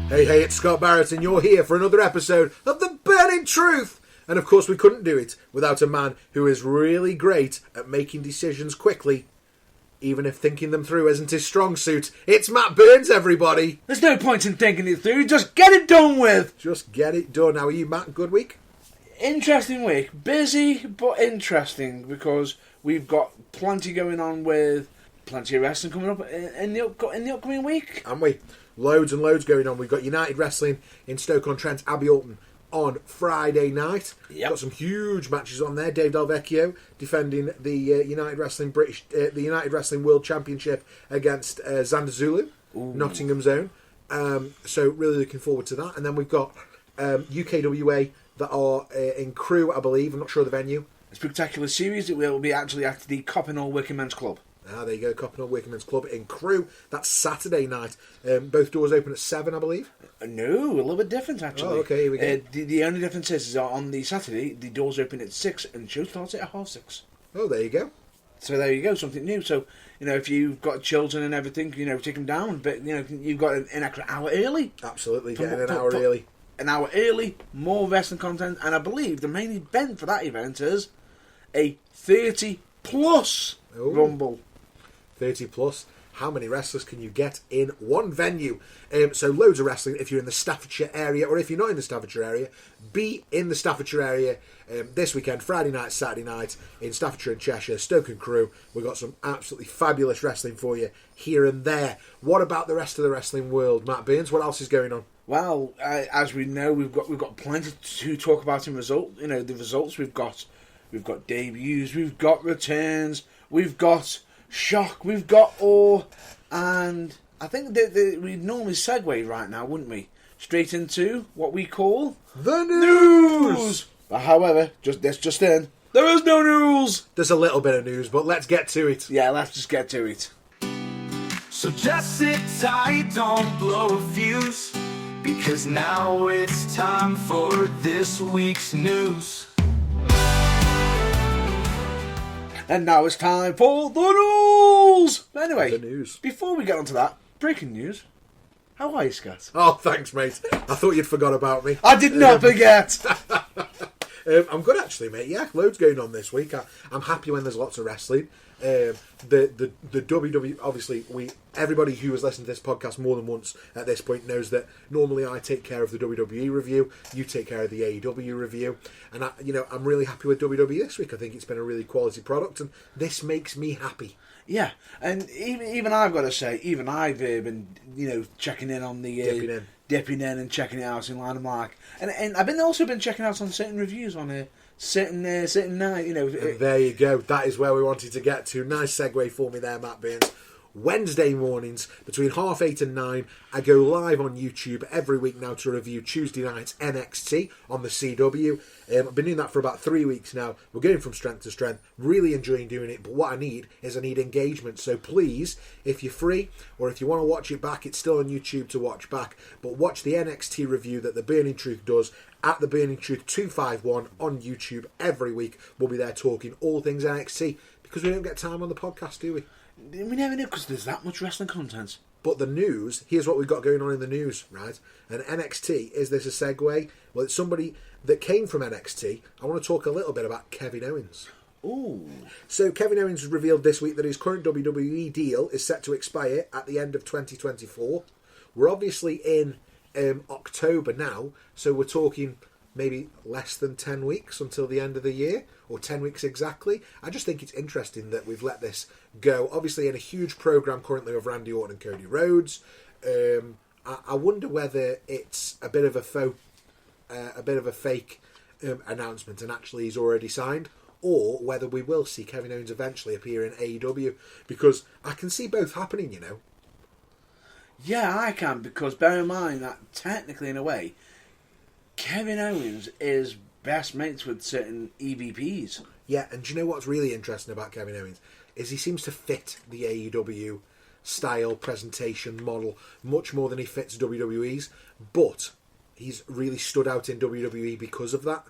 Hey, it's Scott Barrett, and you're here for another episode of The Burning Truth. And of course, we couldn't do it without a man who is really great at making decisions quickly, even if thinking them through isn't his strong suit. It's Matt Burns, everybody. There's no point in thinking it through, just get it done with. Just get it done. How are you, Matt? Good week? Interesting week. Busy, but interesting, because we've got plenty going on with plenty of wrestling coming up in the upcoming week. Haven't we? Loads and loads going on. We've got United Wrestling in Stoke-on-Trent, Abbey Alton on Friday night. Yep. Got some huge matches on there. Dave Delvecchio defending the United Wrestling World Championship against Xander Zulu, Nottingham's own. So really looking forward to that. And then we've got UKWA that are in Crewe, I believe. I'm not sure of the venue. A spectacular series. It will be actually at the Coppenhall Working Men's Club. There you go, Coppenhall Working Men's Club in Crewe. That's Saturday night. Both doors open at 7, I believe. No, a little bit different, actually. Oh, okay, here we go. The only difference is on the Saturday, the doors open at 6 and the show starts at 6:30. Oh, there you go. So there you go, something new. So, if you've got children and everything, take them down. But, you've got an extra hour early. Absolutely, getting an hour early. An hour early, more wrestling content. And I believe the main event for that event is a 30-plus Rumble. 30 plus. How many wrestlers can you get in one venue? So loads of wrestling if you're in the Staffordshire area, or if you're not in the Staffordshire area, be in the Staffordshire area this weekend, Friday night, Saturday night, in Staffordshire and Cheshire, Stoke and Crewe. We've got some absolutely fabulous wrestling for you here and there. What about the rest of the wrestling world, Matt Burns? What else is going on? Well, as we know, we've got plenty to talk about in result. The results we've got debuts, we've got returns, we've got shock, we've got awe, and I think that we'd normally segue right now, wouldn't we? Straight into what we call the news. But however, just in, there is no news. There's a little bit of news, but let's get to it. Yeah, let's just get to it. So just sit tight, don't blow a fuse, because now it's time for this week's news. And now it's time for the news! Anyway, the news. Before we get onto that, breaking news. How are you, Scott? Oh, thanks, mate. I thought you'd forgot about me. I did not forget! I'm good, actually, mate. Yeah, loads going on this week. I'm happy when there's lots of wrestling. The WWE, obviously, everybody who has listened to this podcast more than once at this point knows that normally I take care of the WWE review, you take care of the AEW review, and I'm really happy with WWE this week. I think it's been a really quality product, and this makes me happy. Yeah, and even I've got to say, even I've been checking in on the dipping in and checking it out in line of mark, and I've also been checking out on certain reviews on a certain night. And there you go. That is where we wanted to get to. Nice segue for me there, Matt Burns. Wednesday mornings between 8:30 and 9, I go live on YouTube every week now to review Tuesday night's NXT on the CW. I've been doing that for about 3 weeks now. We're going from strength to strength, really enjoying doing it, but what I need engagement. So please, if you're free or if you want to watch it back, it's still on YouTube to watch back, but watch the NXT review that The Burning Truth does at The Burning Truth 251 on YouTube every week. We'll be there talking all things NXT, because we don't get time on the podcast, do we? We never know, because there's that much wrestling content. But the news, here's what we've got going on in the news, right? And NXT, is this a segue? Well, it's somebody that came from NXT. I want to talk a little bit about Kevin Owens. Ooh. So Kevin Owens has revealed this week that his current WWE deal is set to expire at the end of 2024. We're obviously in October now, so we're talking maybe less than 10 weeks until the end of the year, or 10 weeks exactly. I just think it's interesting that we've let this go. Obviously in a huge program currently of Randy Orton and Cody Rhodes. I wonder whether it's a bit of a fake announcement and actually he's already signed, or whether we will see Kevin Owens eventually appear in AEW, because I can see both happening, Yeah, I can, because bear in mind that technically, in a way, Kevin Owens is best mates with certain EVPs. Yeah, and do you know what's really interesting about Kevin Owens? Is he seems to fit the AEW style presentation model much more than he fits WWE's, but he's really stood out in WWE because of that.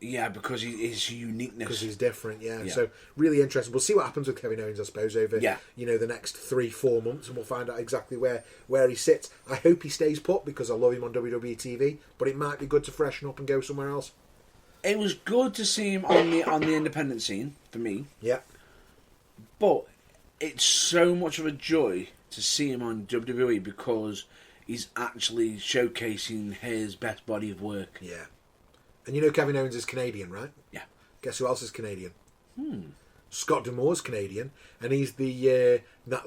Yeah, because his uniqueness. Because he's different, yeah. So really interesting. We'll see what happens with Kevin Owens, I suppose, over the next 3-4 months, and we'll find out exactly where he sits. I hope he stays put because I love him on WWE TV, but it might be good to freshen up and go somewhere else. It was good to see him on the independent scene for me. Yeah, but it's so much of a joy to see him on WWE because he's actually showcasing his best body of work. Yeah. And you know Kevin Owens is Canadian, right? Yeah. Guess who else is Canadian? Scott D'Amore's Canadian, and he's the...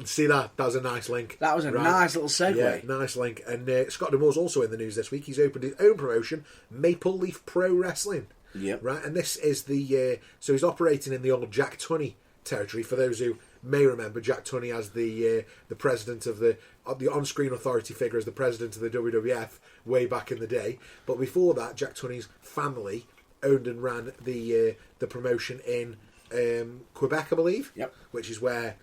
see that? That was a nice link. That was a nice little segue. Yeah, nice link. And Scott D'Amore's also in the news this week. He's opened his own promotion, Maple Leaf Pro Wrestling. Yep. Right, and this is the... so he's operating in the old Jack Tunney territory. For those who may remember, Jack Tunney as the president of the on-screen authority figure as the president of the WWF way back in the day. But before that, Jack Tunney's family owned and ran the promotion in Quebec, I believe. Yep. Which is where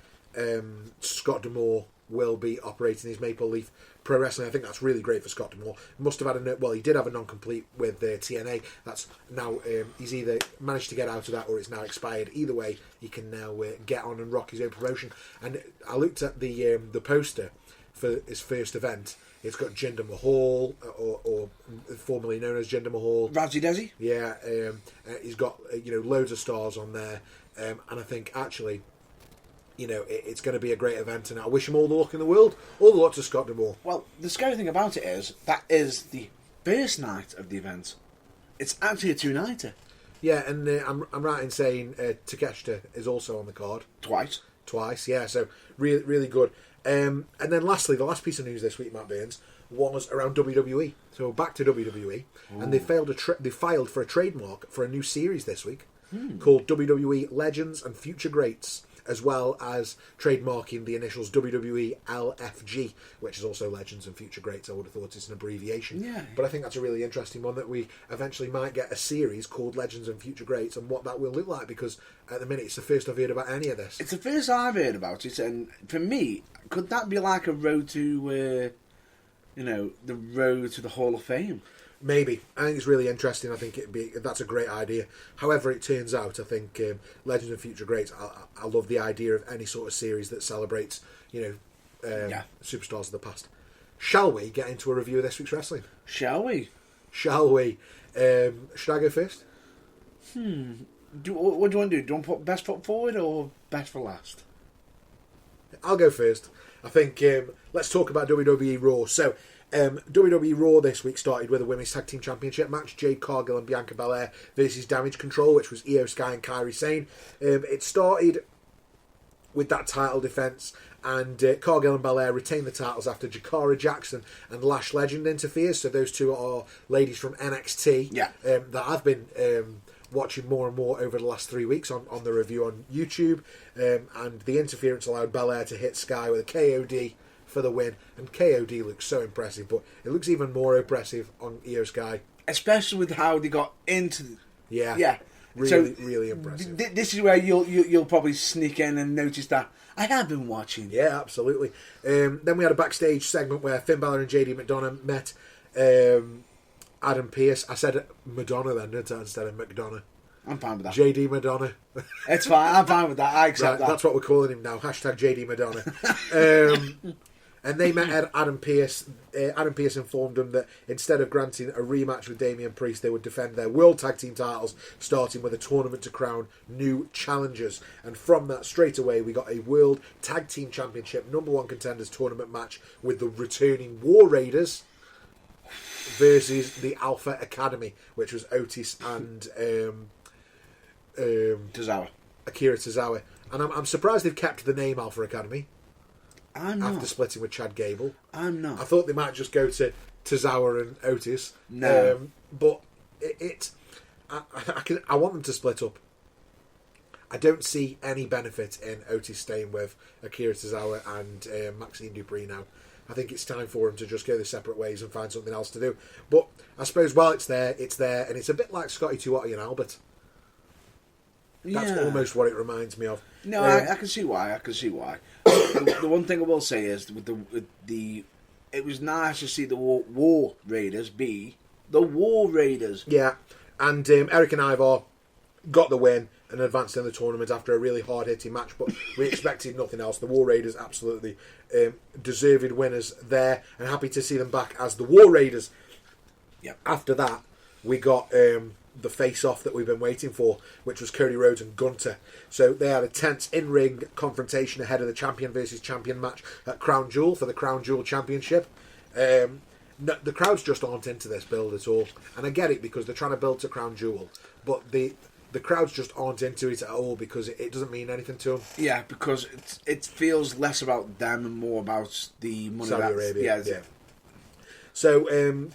Scott D'Amore will be operating his Maple Leaf Pro Wrestling. I think that's really great for Scott D'Amore. Must have had he did have a non-complete with TNA. That's now he's either managed to get out of that or it's now expired. Either way, he can now get on and rock his own promotion. And I looked at the poster for his first event. It's got Jinder Mahal, or formerly known as Jinder Mahal. Razzie Desi? Yeah, he's got loads of stars on there, and I think actually, it's going to be a great event, and I wish him all the luck in the world. All the luck to Scott D'Amore. Well, the scary thing about it is that is the first night of the event. It's actually a 2-nighter. Yeah, and I'm right in saying Takeshita is also on the card twice. Yeah, so really really good. And then lastly, the last piece of news this week, Matt Burns, was around WWE. So back to WWE, and they filed for a trademark for a new series this week called WWE Legends and Future Greats, as well as trademarking the initials WWE LFG, which is also Legends and Future Greats. I would have thought it's an abbreviation. Yeah. But I think that's a really interesting one, that we eventually might get a series called Legends and Future Greats, and what that will look like, because at the minute it's the first I've heard about any of this. It's the first I've heard about it, and for me, could that be like a road to, the road to the Hall of Fame? Maybe. I think it's really interesting. I think that's a great idea. However it turns out, I think Legends and Future Greats, I love the idea of any sort of series that celebrates, superstars of the past. Shall we get into a review of this week's wrestling? Shall we? Should I go first? What do you want to do? Do you want to put best foot forward or best for last? I'll go first. I think let's talk about WWE Raw. So, WWE Raw this week started with a Women's Tag Team Championship match, Jade Cargill and Bianca Belair versus Damage Control, which was Io Sky and Kairi Sane. It started with that title defence, and Cargill and Belair retained the titles after Jakara Jackson and Lash Legend interferes. So those two are ladies from NXT that I've been watching more and more over the last 3 weeks on the review on YouTube, and the interference allowed Belair to hit Sky with a KOD for the win, and KOD looks so impressive, but it looks even more impressive on Io Sky, especially with how they got into really impressive. This is where you'll probably sneak in and notice that I have been watching. Yeah, absolutely. Then we had a backstage segment where Finn Balor and JD McDonough met Adam Pearce. I said Madonna then, didn't I, instead of McDonough. I'm fine with that. JD Madonna. It's fine. I'm fine with that. I accept that. That's what we're calling him now. Hashtag JD Madonna. And they met Adam Pearce. Adam Pearce informed them that instead of granting a rematch with Damian Priest, they would defend their World Tag Team titles, starting with a tournament to crown new challengers. And from that, straight away, we got a World Tag Team Championship #1 contenders tournament match with the returning War Raiders versus the Alpha Academy, which was Otis and Tozawa. Akira Tozawa. And I'm surprised they've kept the name Alpha Academy. I'm not. After splitting with Chad Gable. I'm not. I thought they might just go to Tozawa and Otis. No. But I want them to split up. I don't see any benefit in Otis staying with Akira Tozawa and Maxine Dupree now. I think it's time for them to just go their separate ways and find something else to do. But I suppose while it's there, and it's a bit like Scotty 2 and Albert. That's almost what it reminds me of. No, I can see why. The one thing I will say is with the it was nice to see the War Raiders be the War Raiders. Yeah, And Eric and Ivar got the win and advanced in the tournament after a really hard-hitting match, but we expected nothing else. The War Raiders absolutely deserved winners there, and happy to see them back as the War Raiders. Yep. After that, we got the face-off that we've been waiting for, which was Cody Rhodes and Gunther. So they had a tense in-ring confrontation ahead of the champion versus champion match at Crown Jewel for the Crown Jewel Championship. No, the crowds just aren't into this build at all, and I get it because they're trying to build to Crown Jewel, but the crowds just aren't into it at all because it doesn't mean anything to them. Yeah, because it feels less about them and more about the money. Saudi Arabia. Yeah. So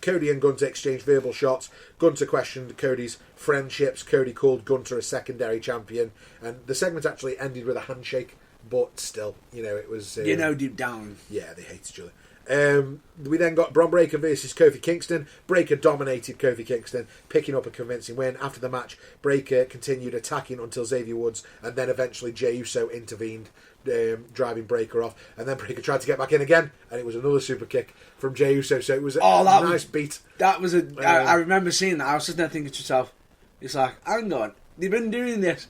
Cody and Gunther exchanged verbal shots. Gunther questioned Cody's friendships. Cody called Gunther a secondary champion, and the segment actually ended with a handshake. But still, it was deep down, yeah, they hate each other. We then got Bron Breakker versus Kofi Kingston. Breakker dominated Kofi Kingston, picking up a convincing win. After the match, Breakker continued attacking until Xavier Woods, and then eventually Jey Uso intervened, driving Breakker off. And then Breakker tried to get back in again, and it was another super kick from Jey Uso. So it was a nice beat. That was I remember seeing that. I was sitting there thinking to myself, it's like, hang on, they've been doing this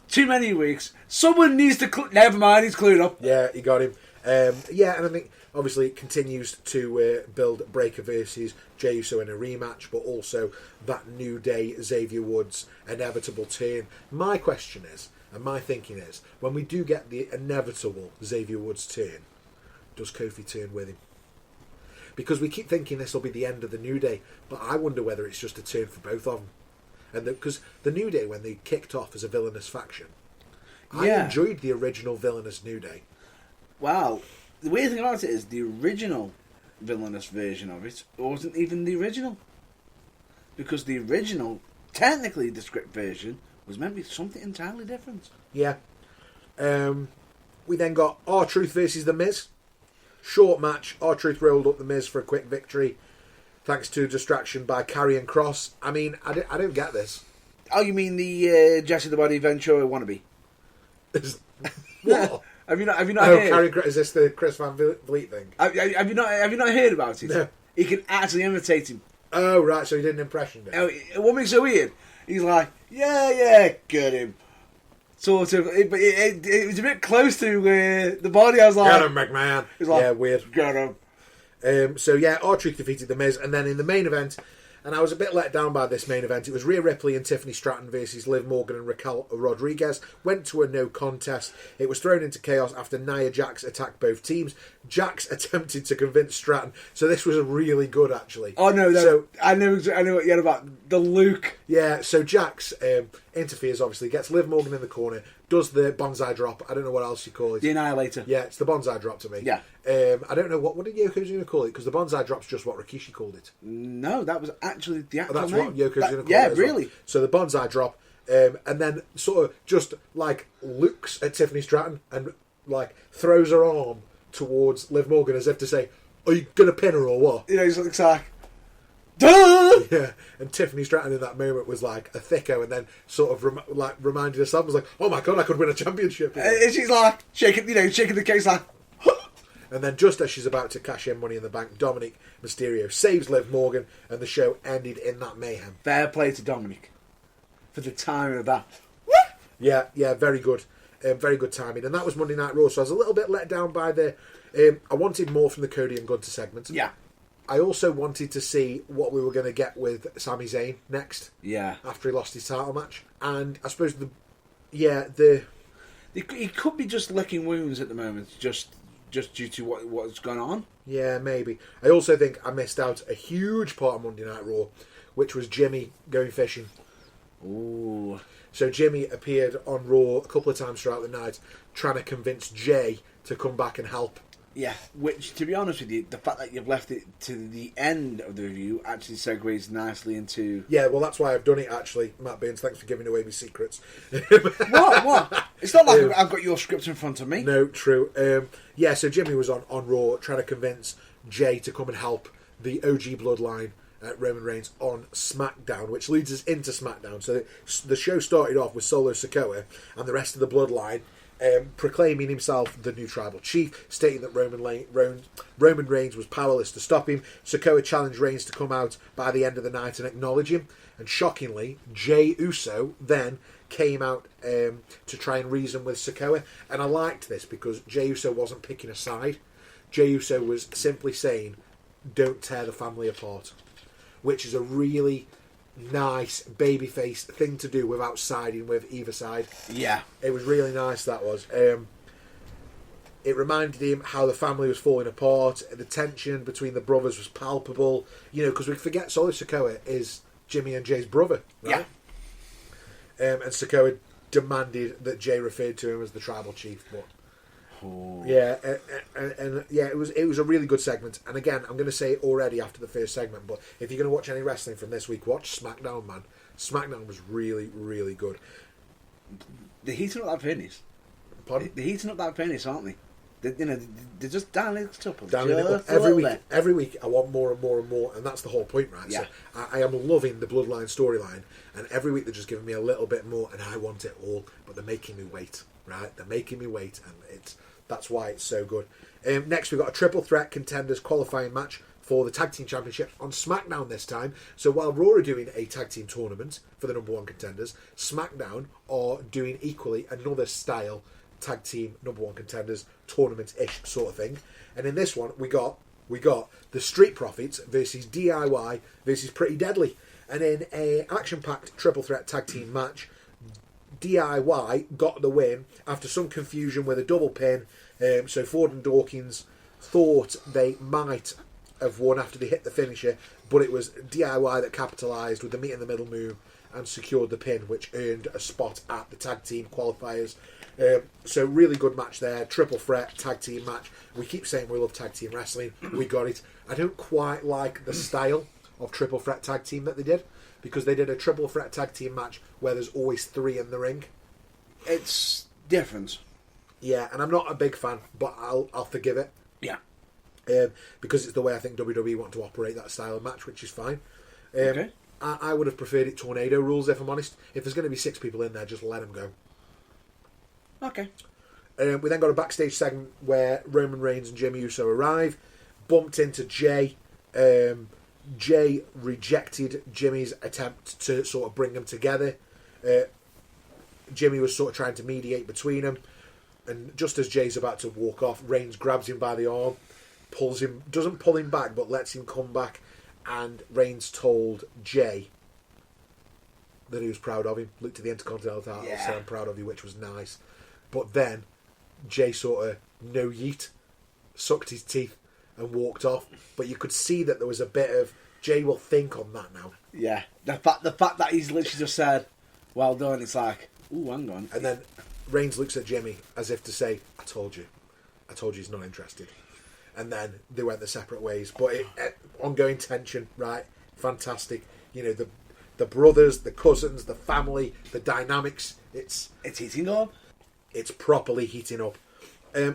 too many weeks. Someone needs to... Never mind, he's cleared up. Yeah, he got him. And I think... Obviously, it continues to build Breakker versus Jey Uso in a rematch, but also that New Day Xavier Woods inevitable turn. My question is, and my thinking is, when we do get the inevitable Xavier Woods turn, does Kofi turn with him? Because we keep thinking this will be the end of the New Day, but I wonder whether it's just a turn for both of them. And because the New Day, when they kicked off as a villainous faction, I enjoyed the original villainous New Day. Wow. The weird thing about it is the original villainous version of it wasn't even the original. Because the original, technically the script version, was meant to be something entirely different. Yeah. We then got R-Truth versus The Miz. Short match. R-Truth rolled up The Miz for a quick victory, thanks to a distraction by Karrion Kross. I mean, I don't get this. Oh, you mean the Jesse the Body Ventura wannabe? What? Have you not heard? Is this the Chris Van Vliet thing? Have you not heard about it? No. He can actually imitate him. Oh, right, so he did an impression. Oh, what makes it so weird? He's like, yeah, get him. Sort of, but it was a bit close to the Body. I was like, get him, McMahon. Like, yeah, weird. Get him. R-Truth defeated The Miz, and then in the main event, and I was a bit let down by this main event, it was Rhea Ripley and Tiffany Stratton versus Liv Morgan and Raquel Rodriguez. Went to a no contest. It was thrown into chaos after Nia Jax attacked both teams. Jax attempted to convince Stratton, so this was really good, actually. Oh no, I know what you had about the Luke. Yeah, so Jax interferes, obviously, gets Liv Morgan in the corner, does the bonsai drop. I don't know what else you call it. The Annihilator. Yeah, it's the bonsai drop to me. Yeah. I don't know what did Yokozuna call it, because the bonsai drop's just what Rikishi called it. No, that was actually the actual that's name. What Yokozuna called it. Yeah, as really. Well. So the bonsai drop, and then sort of just like looks at Tiffany Stratton and like throws her arm towards Liv Morgan as if to say, "Are you gonna pin her or what?" He's like, duh! Yeah, and Tiffany Stratton in that moment was like a thicko, and then sort of reminded herself, was like, "Oh my god, I could win a championship!" And she's like shaking the case like. And then just as she's about to cash in Money in the Bank, Dominic Mysterio saves Liv Morgan, and the show ended in that mayhem. Fair play to Dominic for the timing of that. Yeah, very good. Very good timing. And that was Monday Night Raw, so I was a little bit let down by the... I wanted more from the Cody and Gunther segment. Yeah. I also wanted to see what we were going to get with Sami Zayn next. Yeah. After he lost his title match. And I suppose He could be just licking wounds at the moment, just due to what's gone on. Yeah, maybe. I also think I missed out a huge part of Monday Night Raw, which was Jimmy going fishing. Ooh. So Jimmy appeared on Raw a couple of times throughout the night, trying to convince Jay to come back and help. Yeah, which, to be honest with you, the fact that you've left it to the end of the review actually segues nicely into... Yeah, well, that's why I've done it, actually, Matt Burns. Thanks for giving away my secrets. What? It's not like I've got your script in front of me. No, true. So Jimmy was on Raw trying to convince Jay to come and help the OG Bloodline, Roman Reigns, on SmackDown, which leads us into SmackDown. So the show started off with Solo Sikoa and the rest of the Bloodline proclaiming himself the new tribal chief, stating that Roman Reigns was powerless to stop him. Sikoa challenged Reigns to come out by the end of the night and acknowledge him. And shockingly, Jey Uso then came out to try and reason with Sikoa. And I liked this because Jey Uso wasn't picking a side. Jey Uso was simply saying, don't tear the family apart. Which is a really nice babyface thing to do without siding with either side. Yeah. It was really nice, that was. It reminded him how the family was falling apart. The tension between the brothers was palpable. You know, because we forget Solo Sikoa is Jimmy and Jay's brother, right? Yeah. And Sikoa demanded that Jay referred to him as the tribal chief. But yeah, and yeah, it was a really good segment. And again, I'm going to say it already after the first segment, but if you're going to watch any wrestling from this week, watch SmackDown, man. SmackDown was really, really good. They're heating up that finish. Pardon? They're heating up that finish, aren't they? They're just dialing it up. Every week I want more and more and more, and that's the whole point, right? Yeah. So I am loving the Bloodline storyline, and every week they're just giving me a little bit more, and I want it all, but they're making me wait, right? They're making me wait, and that's why it's so good. Next we've got a triple threat contenders qualifying match for the Tag Team Championship on SmackDown this time. So while Raw are doing a tag team tournament for the number one contenders, SmackDown are doing equally another style tag team number one contenders tournament-ish sort of thing. And in this one we got the Street Profits versus DIY versus Pretty Deadly. And in a action-packed triple threat tag team match, DIY got the win after some confusion with a double pin. So Ford and Dawkins thought they might have won after they hit the finisher, but it was DIY that capitalised with the meet in the middle move and secured the pin, which earned a spot at the tag team qualifiers. So really good match there, triple threat tag team match. We keep saying we love tag team wrestling. We got it. I don't quite like the style of triple threat tag team that they did, because they did a triple threat tag team match where there's always three in the ring. It's different. Yeah, and I'm not a big fan, but I'll forgive it. Yeah. Because it's the way I think WWE want to operate that style of match, which is fine. Okay. I would have preferred it tornado rules, if I'm honest. If there's going to be 6 people in there, just let them go. Okay. We then got a backstage segment where Roman Reigns and Jimmy Uso arrive, bumped into Jay. Jay rejected Jimmy's attempt to sort of bring them together. Jimmy was sort of trying to mediate between them, and just as Jay's about to walk off, Reigns grabs him by the arm, doesn't pull him back, but lets him come back, and Reigns told Jay that he was proud of him, looked at the Intercontinental title, said I'm proud of you, which was nice. But then Jay sort of no yeet, sucked his teeth and walked off. But you could see that there was a bit of Jay will think on that now. Yeah, the fact that he's literally just said, "Well done," it's like, ooh, hang on. And then Reigns looks at Jimmy as if to say, I told you he's not interested. And then they went their separate ways. But ongoing tension, right? Fantastic. You know, the brothers, the cousins, the family, the dynamics. It's heating up. It's properly heating up.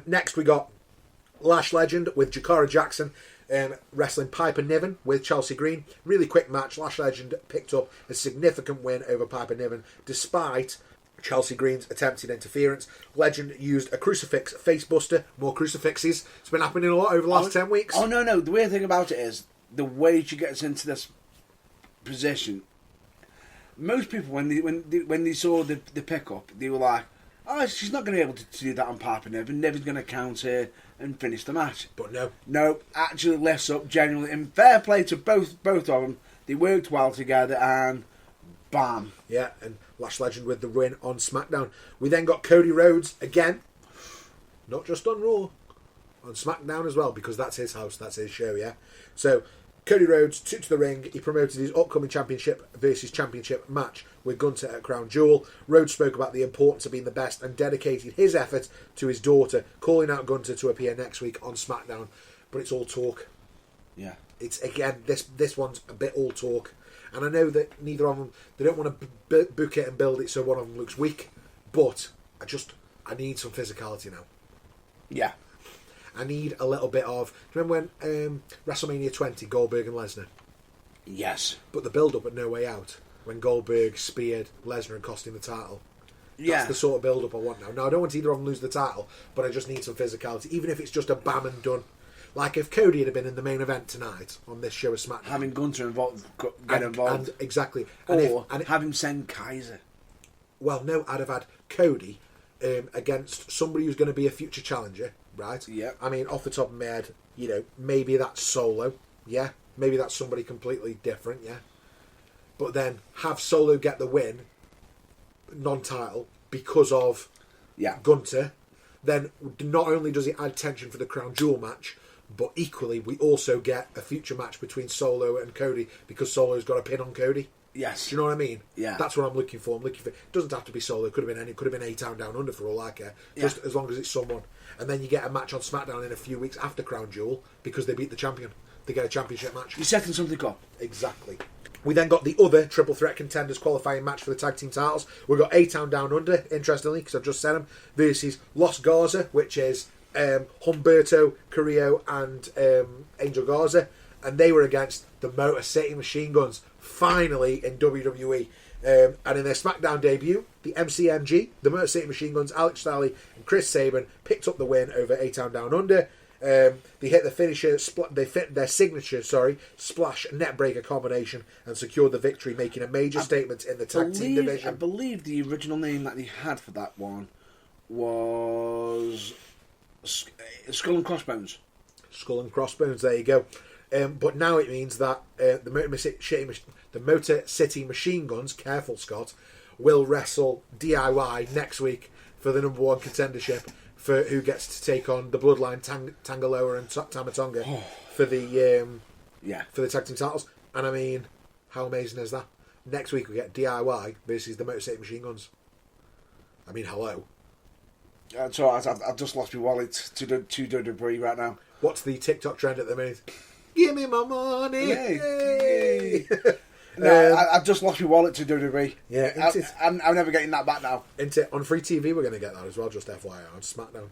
Next we got Lash Legend with Jakara Jackson wrestling Piper Niven with Chelsea Green. Really quick match. Lash Legend picked up a significant win over Piper Niven despite Chelsea Green's attempted interference. Legend used a crucifix facebuster. More crucifixes. It's been happening a lot over the last 10 weeks. Oh, no. The weird thing about it is the way she gets into this position. Most people, when they saw the pickup, they were like, oh, she's not going to be able to do that on Piper Niven. Niven's going to counter and finish the match. But no. No, actually lifts up genuinely. And fair play to both of them. They worked well together and bam. Yeah, and Lash Legend with the win on SmackDown. We then got Cody Rhodes again. Not just on Raw. On SmackDown as well, because that's his house, that's his show, yeah? So, Cody Rhodes took to the ring. He promoted his upcoming championship versus championship match with Gunther at Crown Jewel. Rhodes spoke about the importance of being the best and dedicated his effort to his daughter, calling out Gunther to appear next week on SmackDown. But it's all talk. Yeah. It's, again, this one's a bit all talk. And I know that neither of them, they don't want to book it and build it so one of them looks weak. But I need some physicality now. Yeah. I need a little bit of... Do you remember when WrestleMania 20, Goldberg and Lesnar? Yes. But the build-up at No Way Out, when Goldberg speared Lesnar and cost him the title. That's the sort of build-up I want now. Now, I don't want either of them lose the title, but I just need some physicality, even if it's just a bam and done. Like if Cody had been in the main event tonight on this show of SmackDown. Having Gunther get involved. Exactly. Have him send Kaiser. Well, no, I'd have had Cody against somebody who's going to be a future challenger, right? Yeah. I mean, off the top of my head, maybe that's Solo, yeah? Maybe that's somebody completely different, yeah? But then have Solo get the win, non-title, because of Gunther. Then not only does it add tension for the Crown Jewel match, but equally we also get a future match between Solo and Cody because Solo's got a pin on Cody. Yes. Do you know what I mean? Yeah. That's what I'm looking for. It doesn't have to be Solo. It could have been any. It could have been A-Town Down Under for all I care. Just as long as it's someone. And then you get a match on SmackDown in a few weeks after Crown Jewel because they beat the champion. They get a championship match. You're setting something up. Exactly. We then got the other triple threat contenders qualifying match for the tag team titles. We've got A-Town Down Under, interestingly, because I've just said them, versus Los Garza, which is Humberto Carrillo and Angel Garza. And they were against the Motor City Machine Guns, finally in WWE. And in their SmackDown debut, the MCMG, the Motor City Machine Guns, Alex Staley and Chris Sabin picked up the win over A-Town Down Under. They hit the finisher, they fit their signature, splash neckbreaker combination and secured the victory, making a major statement in the tag team division. I believe the original name that they had for that one was Skull and Crossbones. Skull and Crossbones, there you go. But now it means that the Motor City Machine Guns, careful Scott, will wrestle DIY next week for the number one contendership. For who gets to take on the Bloodline, Tangaloa and Tama Tonga for the tag team titles. And I mean, how amazing is that? Next week we get DIY versus the Motor City Machine Guns. I mean, hello. So I've just lost my wallet to WWE right now. What's the TikTok trend at the minute? Give me my money! Yay! No, I've just lost my wallet to WWE. Yeah, I'm never getting that back now. On free TV, we're going to get that as well, just FYI, on SmackDown.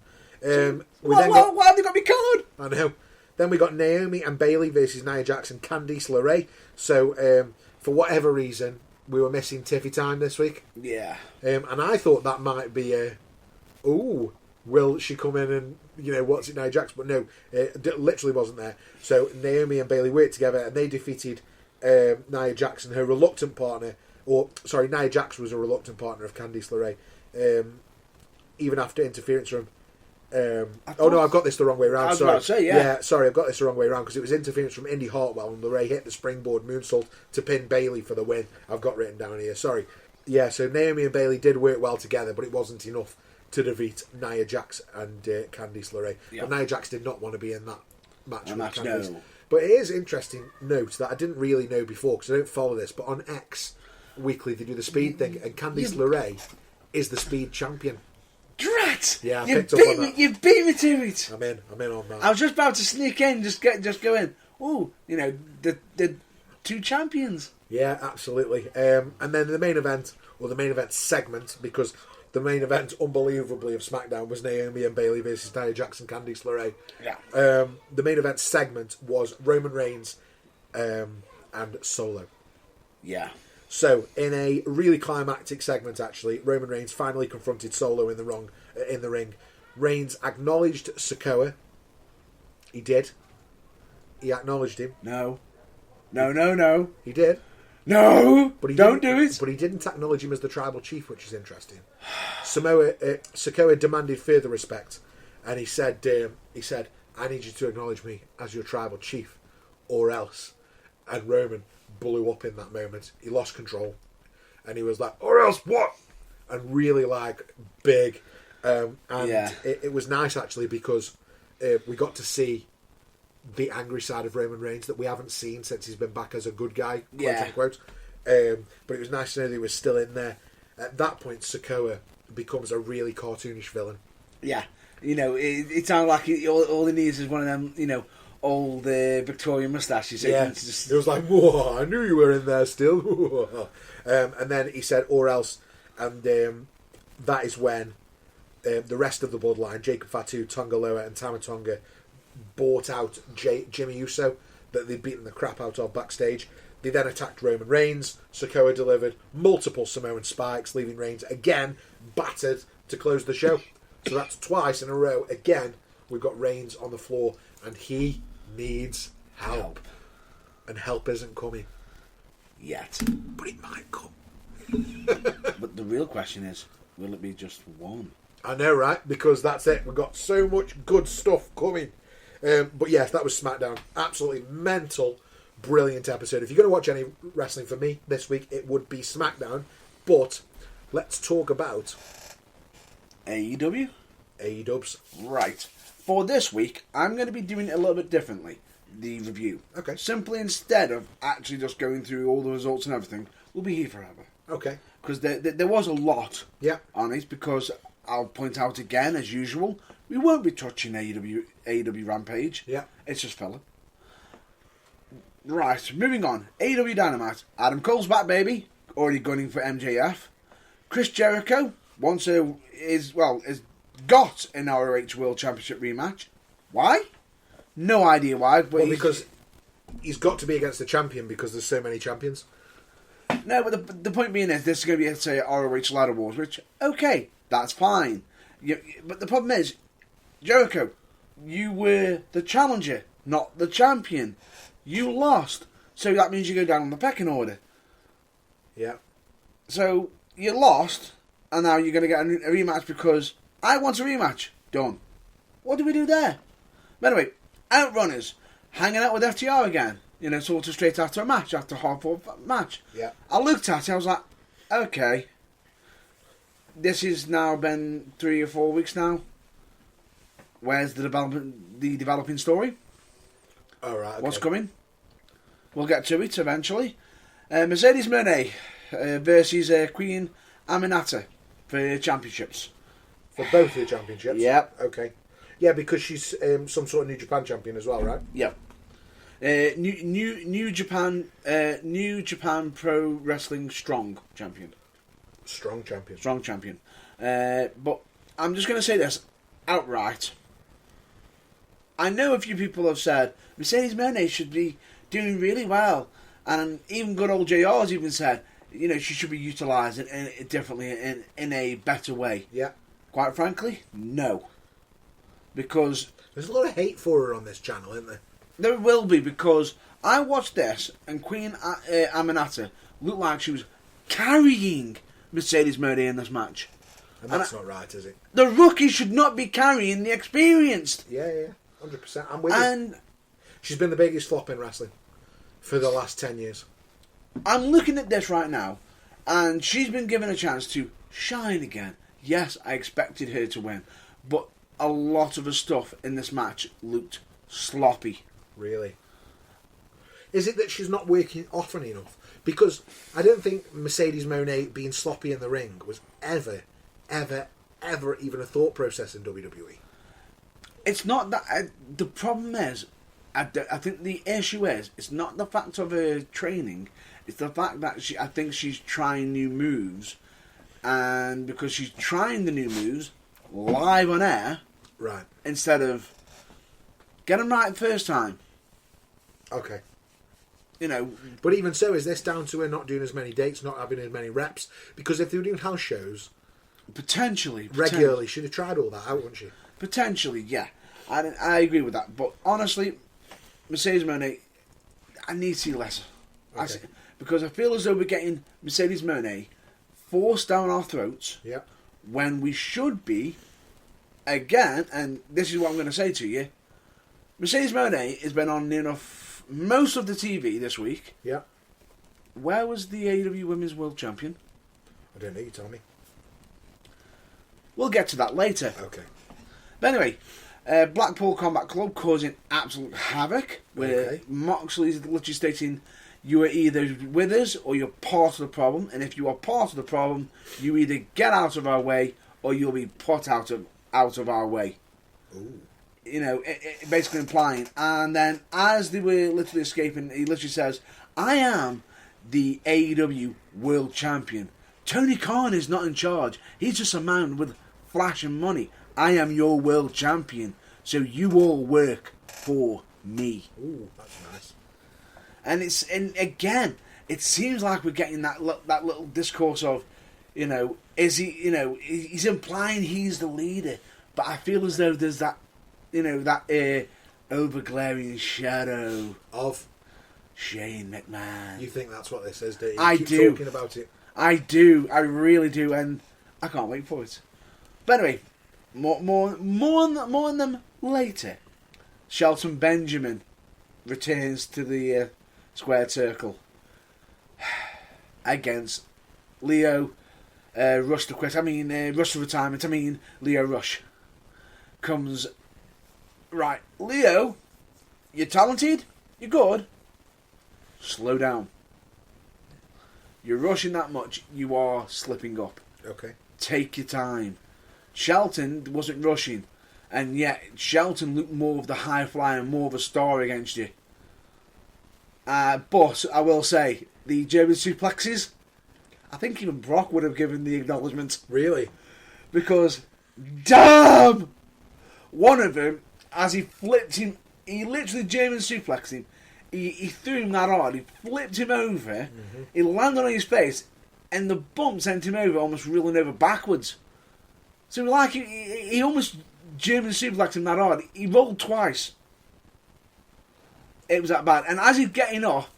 Why have they got me card? I know. Then we got Naomi and Bayley versus Nia Jax and Candice LeRae. So, for whatever reason, we were missing Tiffy time this week. Yeah. And I thought that might be will she come in and, what's it, Nia Jax? But no, it literally wasn't there. So, Naomi and Bayley worked together and they defeated Nia Jax and her reluctant partner, Nia Jax was a reluctant partner of Candice LeRae, even after interference from. I've got this the wrong way around. I was about to say, I've got this the wrong way around because it was interference from Indy Hartwell and LeRae hit the springboard moonsault to pin Bayley for the win. I've got written down here. Sorry. Yeah, so Naomi and Bayley did work well together, but it wasn't enough to defeat Nia Jax and Candice LeRae. Yeah. But Nia Jax did not want to be in that match with Candice. No. But it is interesting note that I didn't really know before because I don't follow this, but on X weekly they do the speed thing and Candice LeRae is the speed champion. Drat! Yeah, I picked up on that. You beat me to it. I'm in on that. I was just about to sneak in, just go in. Oh, the two champions. Yeah, absolutely. And then the main event segment, because the main event, unbelievably, of SmackDown was Naomi and Bayley versus Nia Jax and Candice LeRae. Yeah. The main event segment was Roman Reigns and Solo. Yeah. So, in a really climactic segment, actually, Roman Reigns finally confronted Solo in the ring. Reigns acknowledged Sikoa. He did. He acknowledged him. No. He did. No, but don't do it. But he didn't acknowledge him as the tribal chief, which is interesting. Sikoa demanded further respect, and he said, "I need you to acknowledge me as your tribal chief, or else." And Roman blew up in that moment. He lost control, and he was like, "Or else what?" And really big. It was nice actually because we got to see the angry side of Roman Reigns that we haven't seen since he's been back as a good guy, quote unquote. But it was nice to know that he was still in there. At that point, Sikoa becomes a really cartoonish villain. Yeah, it sounded like all he needs is one of them, old Victorian moustaches. Yeah, it was like, whoa, I knew you were in there still. And then he said, or else. And that is when the rest of the bloodline, Jacob Fatu, Tongaloa and Tama Tonga, bought out Jimmy Uso, that they'd beaten the crap out of backstage. They then attacked Roman Reigns. Sikoa delivered multiple Samoan spikes, leaving Reigns again battered to close the show. So that's twice in a row. Again, we've got Reigns on the floor, and he needs help. And help isn't coming. Yet. But it might come. But the real question is, will it be just one? I know, right? Because that's it. We've got so much good stuff coming. But yes, that was SmackDown. Absolutely mental, brilliant episode. If you're going to watch any wrestling for me this week, it would be SmackDown. But let's talk about AEW? AEWs. Right. For this week, I'm going to be doing it a little bit differently, the review. Okay. Simply instead of actually just going through all the results and everything, we'll be here forever. Okay. Because there was a lot Yeah. on it, because I'll point out again, as usual, we won't be touching AEW Rampage. Yeah. It's just filler. Right, moving on. AEW Dynamite. Adam Cole's back, baby. Already gunning for MJF. Chris Jericho is got an ROH World Championship rematch. Why? No idea why. But Well, because he's got to be against the champion because there's so many champions. No, but the point being is this is going to be, let's say, ROH Ladder Wars, which, okay, that's fine. But the problem is, Jericho, you were the challenger, not the champion. You lost, so that means you go down on the pecking order. Yeah. So, you lost, and now you're going to get a rematch because I want a rematch. Done. What do we do there? But anyway, Outrunners, hanging out with FTR again. You know, sort of straight after a match, after a hardcore match. Yeah. I looked at it, I was like, okay, this has now been 3 or 4 weeks now. Where's the developing story? All right. Okay. What's coming? We'll get to it eventually. Mercedes Moné versus Queen Aminata for championships. For both of the championships? Yep. Okay. Yeah, because she's some sort of New Japan champion as well, right? Yep. New Japan Pro Wrestling Strong champion. Strong champion. Strong champion. But I'm just going to say this outright. I know a few people have said Mercedes Moné should be doing really well, and even good old JR has even said, you know, she should be utilised differently in a better way. Yeah. Quite frankly, no. Because there's a lot of hate for her on this channel, isn't there? There will be, because I watched this and Queen Aminata looked like she was carrying Mercedes Moné in this match. And that's not right, is it? The rookie should not be carrying the experienced. Yeah, 100%. I'm with you. She's been the biggest flop in wrestling for the last 10 years. I'm looking at this right now, and she's been given a chance to shine again. Yes, I expected her to win, but a lot of her stuff in this match looked sloppy. Really? Is it that she's not working often enough? Because I don't think Mercedes Moné being sloppy in the ring was ever even a thought process in WWE. It's not that. The problem is, I think the issue is, it's not the fact of her training, it's the fact that I think she's trying new moves, and because she's trying the new moves live on air, right, instead of get them right first time. Okay. You know, but even so, is this down to her not doing as many dates, not having as many reps? Because if they were doing house shows potentially regularly, she'd have tried all that out, wouldn't she? Potentially, yeah. I agree with that. But honestly, Mercedes Moné, I need to see less. Okay. Because I feel as though we're getting Mercedes Moné forced down our throats, yeah, when we should be, again, and this is what I'm going to say to you, Mercedes Moné has been on near enough most of the TV this week. Yeah. Where was the AEW Women's World Champion? I don't know, you tell me. We'll get to that later. Okay. But anyway, Blackpool Combat Club causing absolute havoc, where Moxley's literally stating you are either with us or you're part of the problem, and if you are part of the problem, you either get out of our way or you'll be put out of our way. Ooh. You know, it basically implying. And then as they were literally escaping, he literally says, I am the AEW World Champion. Tony Khan is not in charge. He's just a man with flash and money. I am your World Champion. So you all work for me. Ooh, that's nice. And again, it seems like we're getting that little discourse of, is he, he's implying he's the leader, but I feel as though there's that, that overglaring shadow of Shane McMahon. You think that's what this is, do you? I keep do. Talking about it. I do. I really do, and I can't wait for it. But anyway, more on them later. Shelton Benjamin returns to the square circle against Leo Rush to quit. Rush to retirement. Leo Rush comes. Right, Leo, you're talented. You're good. Slow down. You're rushing that much. You are slipping up. Okay. Take your time. Shelton wasn't rushing, and yet Shelton looked more of the high flyer and more of a star against you. But I will say, the German suplexes, I think even Brock would have given the acknowledgement. Really? Because, damn! One of them, as he flipped him, he literally German suplexed him. He threw him that hard, he flipped him over, mm-hmm. He landed on his face, and the bump sent him over, almost reeling over backwards. So like he almost German suplexed him that hard. He rolled twice. It was that bad. And as he's getting off,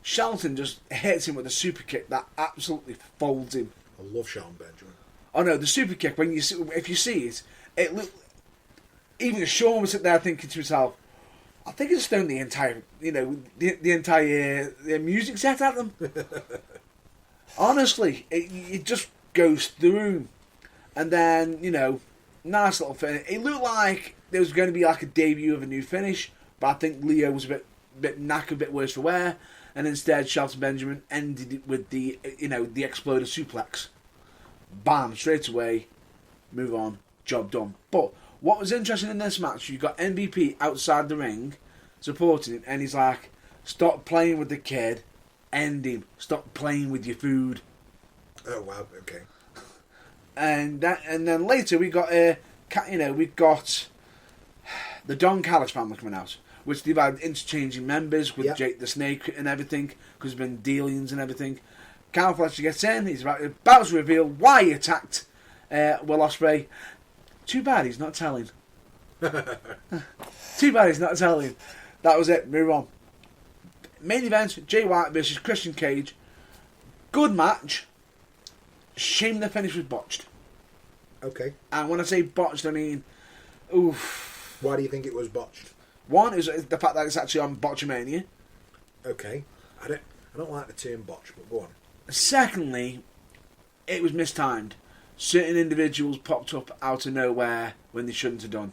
Shelton just hits him with a super kick that absolutely folds him. I love Shelton Benjamin. Oh no, the super kick, if you see it looked, even Sean was sitting there thinking to himself, I think it's thrown the entire, the entire music set at them. Honestly, it just goes through. And then, nice little finish. It looked like there was going to be like a debut of a new finish, but I think Leo was a bit knackered, a bit worse for wear. And instead, Shelton Benjamin ended it with the exploder suplex. Bam, straight away, move on, job done. But what was interesting in this match, you got MVP outside the ring supporting him, and he's like, stop playing with the kid, end him, stop playing with your food. Oh wow, okay. And then later we got the Don Callis family coming out, which they've had interchanging members with Jake the Snake and everything, because there's been dealings and everything. Kyle Fletcher gets in, he's about to reveal why he attacked Will Ospreay. Too bad he's not telling. Too bad he's not telling. That was it, move on. Main event, Jay White versus Christian Cage. Good match. Shame the finish was botched. Okay. And when I say botched, I mean, oof. Why do you think it was botched? One is the fact that it's actually on Botchamania. Okay. I don't like the term botch, but go on. Secondly, it was mistimed. Certain individuals popped up out of nowhere when they shouldn't have done.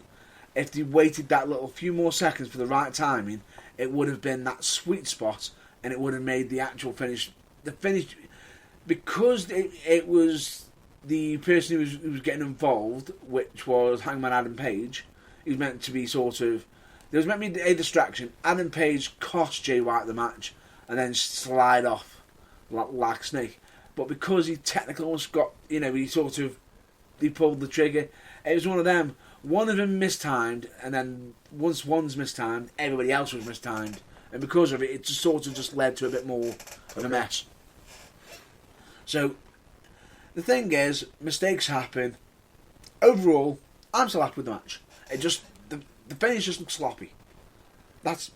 If they waited that little few more seconds for the right timing, it would have been that sweet spot, and it would have made the actual finish. The finish, because it was the person who was getting involved, which was Hangman Adam Page. He was meant to be sort of. There was meant to be a distraction. Adam Page cost Jay White the match, and then slide off like a snake. But because he technically almost got, he pulled the trigger. It was one of them. One of them mistimed, and then once one's mistimed, everybody else was mistimed. And because of it, it just sort of just led to a bit more of a mess. So, the thing is, mistakes happen. Overall, I'm still happy with the match. It just, the finish just looks sloppy. But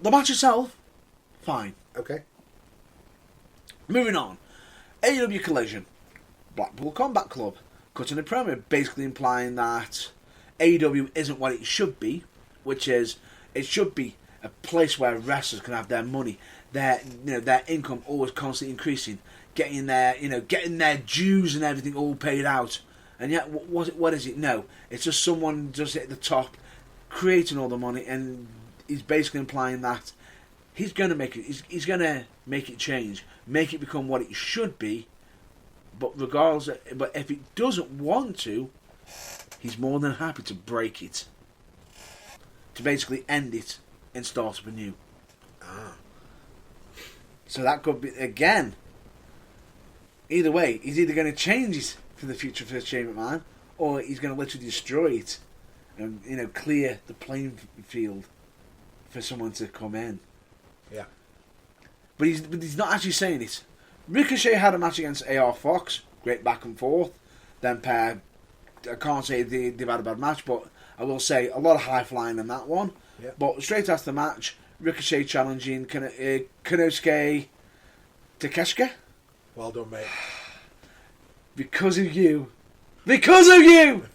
the match itself, fine. Okay. Moving on. AEW Collision. Blackpool Combat Club. Cutting a promo, basically implying that AEW isn't what it should be, which is, it should be a place where wrestlers can have their money, their income always constantly increasing, getting their dues and everything all paid out. And yet, what is it? No, it's just someone just at the top creating all the money, and he's basically implying that he's going to make it. He's going to make it change, make it become what it should be. But but if it doesn't want to, he's more than happy to break it, to basically end it and start up anew. So that could be, again, either way, he's either going to change it for the future for Shane McMahon, or he's going to literally destroy it and clear the playing field for someone to come in. Yeah. but he's not actually saying it. Ricochet had a match against AR Fox, great back and forth. Then pair, I can't say they've had a bad match, but I will say a lot of high flying in that one. Yep. But straight after the match, Ricochet challenging Konosuke Takeshita. Well done, mate. Because of you. Because of you!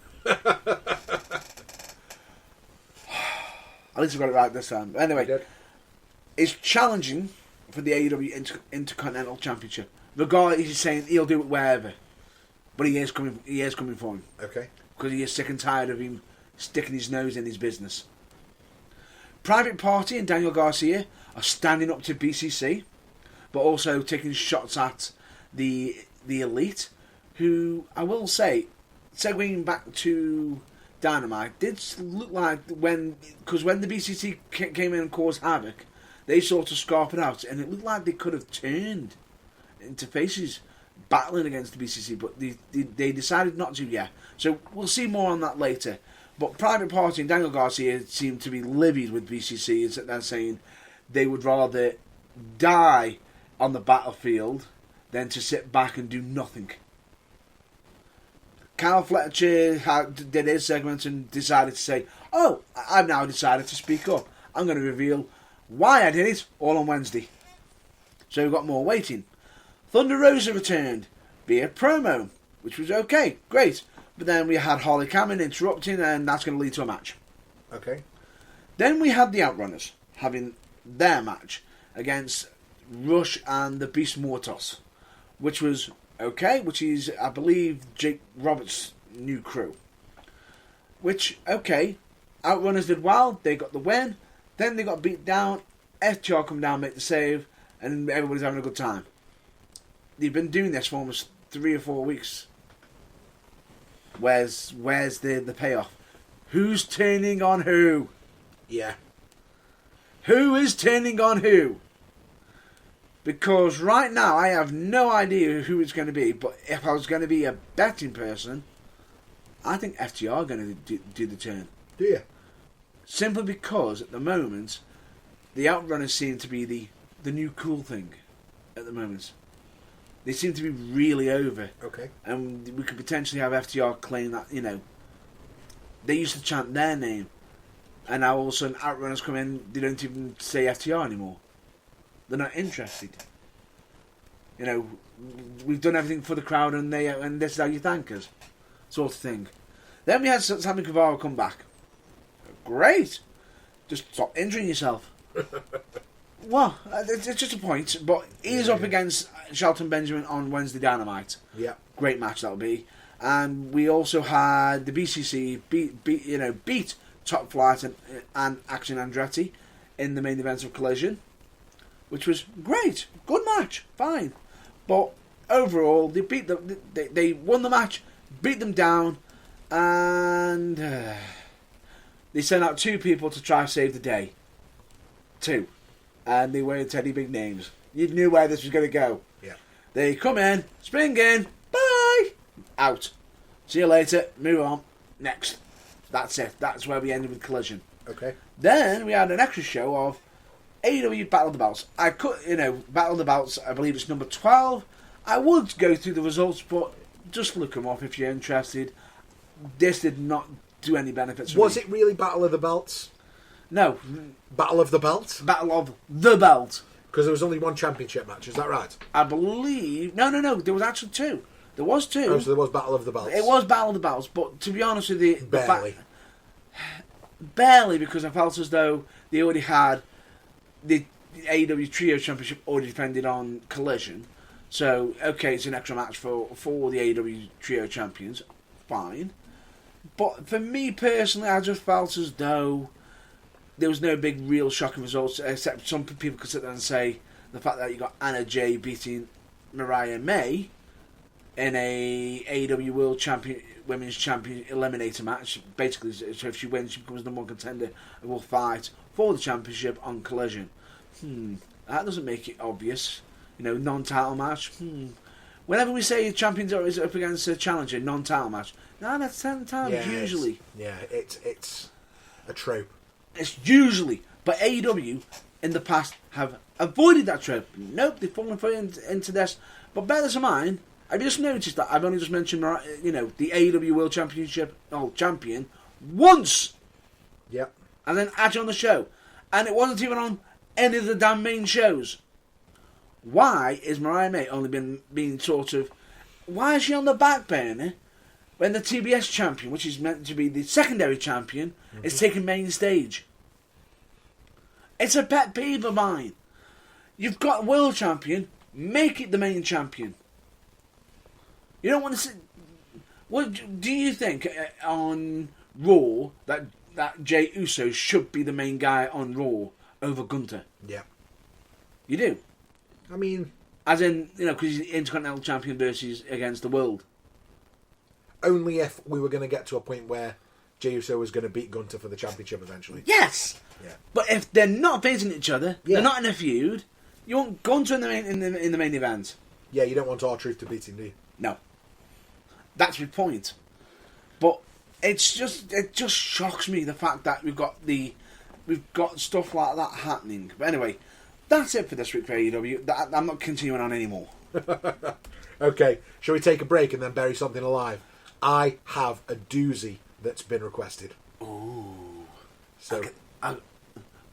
At least I got it right this time. Anyway, is challenging for the AEW Intercontinental Championship. Regardless, he's saying he'll do it wherever. But he is coming for him. Okay. Because he is sick and tired of him sticking his nose in his business. Private Party and Daniel Garcia are standing up to BCC, but also taking shots at the Elite, who, I will say, segueing back to Dynamite, did look like when the BCC came in and caused havoc, they sort of scarfed it out, and it looked like they could have turned into faces battling against the BCC, but they decided not to yet. So we'll see more on that later. But Private Party and Daniel Garcia seem to be livid with BCC, and they're saying they would rather die on the battlefield than to sit back and do nothing. Kyle Fletcher did his segment and decided to say, "Oh, I've now decided to speak up. I'm going to reveal why I did it all on Wednesday." So we've got more waiting. Thunder Rosa returned via promo, which was okay, great. But then we had Harley Cameron interrupting, and that's going to lead to a match. Okay. Then we had the Outrunners having their match against Rush and the Beast Mortos, which was okay, which is, I believe, Jake Roberts' new crew. Which, okay, Outrunners did well, they got the win, then they got beat down, FTR come down, make the save, and everybody's having a good time. They've been doing this for almost 3 or 4 weeks. Where's the payoff? Who's turning on who? Yeah. Who is turning on who? Because right now I have no idea who it's going to be, but if I was going to be a betting person, I think FTR are going to do the turn. Do you? Simply because at the moment, the Outrunners seem to be the new cool thing at the moment. They seem to be really over. Okay. And we could potentially have FTR claim that, they used to chant their name. And now all of a sudden Outrunners come in, they don't even say FTR anymore. They're not interested. We've done everything for the crowd and this is how you thank us. Sort of thing. Then we had Sammy Guevara come back. Great. Just stop injuring yourself. Well, it's just a point, but he's up against Shelton Benjamin on Wednesday Dynamite. Yeah. Great match that'll be. And we also had the BCC beat Top Flight and Action Andretti in the main event of Collision, which was great. Good match. Fine. But overall, they beat them. They won the match, beat them down, and they sent out 2 people to try to save the day. 2. And they weren't any big names. You knew where this was going to go. Yeah. They come in, spring in, bye, out. See you later, move on, next. That's it. That's where we ended with Collision. Okay. Then we had an extra show of AEW Battle of the Belts. Battle of the Belts, I believe it's number 12. I would go through the results, but just look them up if you're interested. This did not do any benefits for me. Was it really Battle of the Belts? No. Battle of the Belt? Battle of the Belt. Because there was only one championship match, is that right? I believe... No. There was actually 2. There was 2. Oh, so there was Battle of the Belts. It was Battle of the Belts, but to be honest with you... Barely. Barely, because I felt as though they already had the AEW Trio Championship already defended on Collision. So, okay, it's an extra match for the AEW Trio Champions. Fine. But for me personally, I just felt as though there was no big, real shocking results, except some people could sit there and say the fact that you got Anna Jay beating Mariah May in a AEW World Champion, Women's Champion Eliminator match. Basically, so if she wins, she becomes the number 1 contender and will fight for the championship on Collision. That doesn't make it obvious. Non-title match. Whenever we say a champion is up against a challenger, non-title match, no, that's 10 times usually. It's a trope. It's usually, But AEW in the past have avoided that trope. Nope, they've fallen into this. But bear this in mind, I've just noticed that I've only just mentioned, the AEW World Championship champion once. Yep. And then Edge on the show. And it wasn't even on any of the damn main shows. Why is Mariah May only being sort of... Why is she on the back burner when the TBS champion, which is meant to be the secondary champion, is taking main stage? It's a pet peeve of mine. You've got a world champion, make it the main champion. You don't want to see... What do you think on Raw that Jey Uso should be the main guy on Raw over Gunther? Yeah. You do? I mean... As in, because he's the Intercontinental Champion versus against the world. Only if we were going to get to a point where Jey Uso was going to beat Gunther for the championship eventually. Yes! Yeah. But if they're not facing each other, yeah. they're not in a feud, you want Gunther in the main event. Yeah, you don't want R-Truth to beat him, do you? No. That's my point. But it just shocks me, the fact that we've got stuff like that happening. But anyway, that's it for this week for AEW. I'm not continuing on anymore. Okay, shall we take a break and then bury something alive? I have a doozy that's been requested. Ooh. So,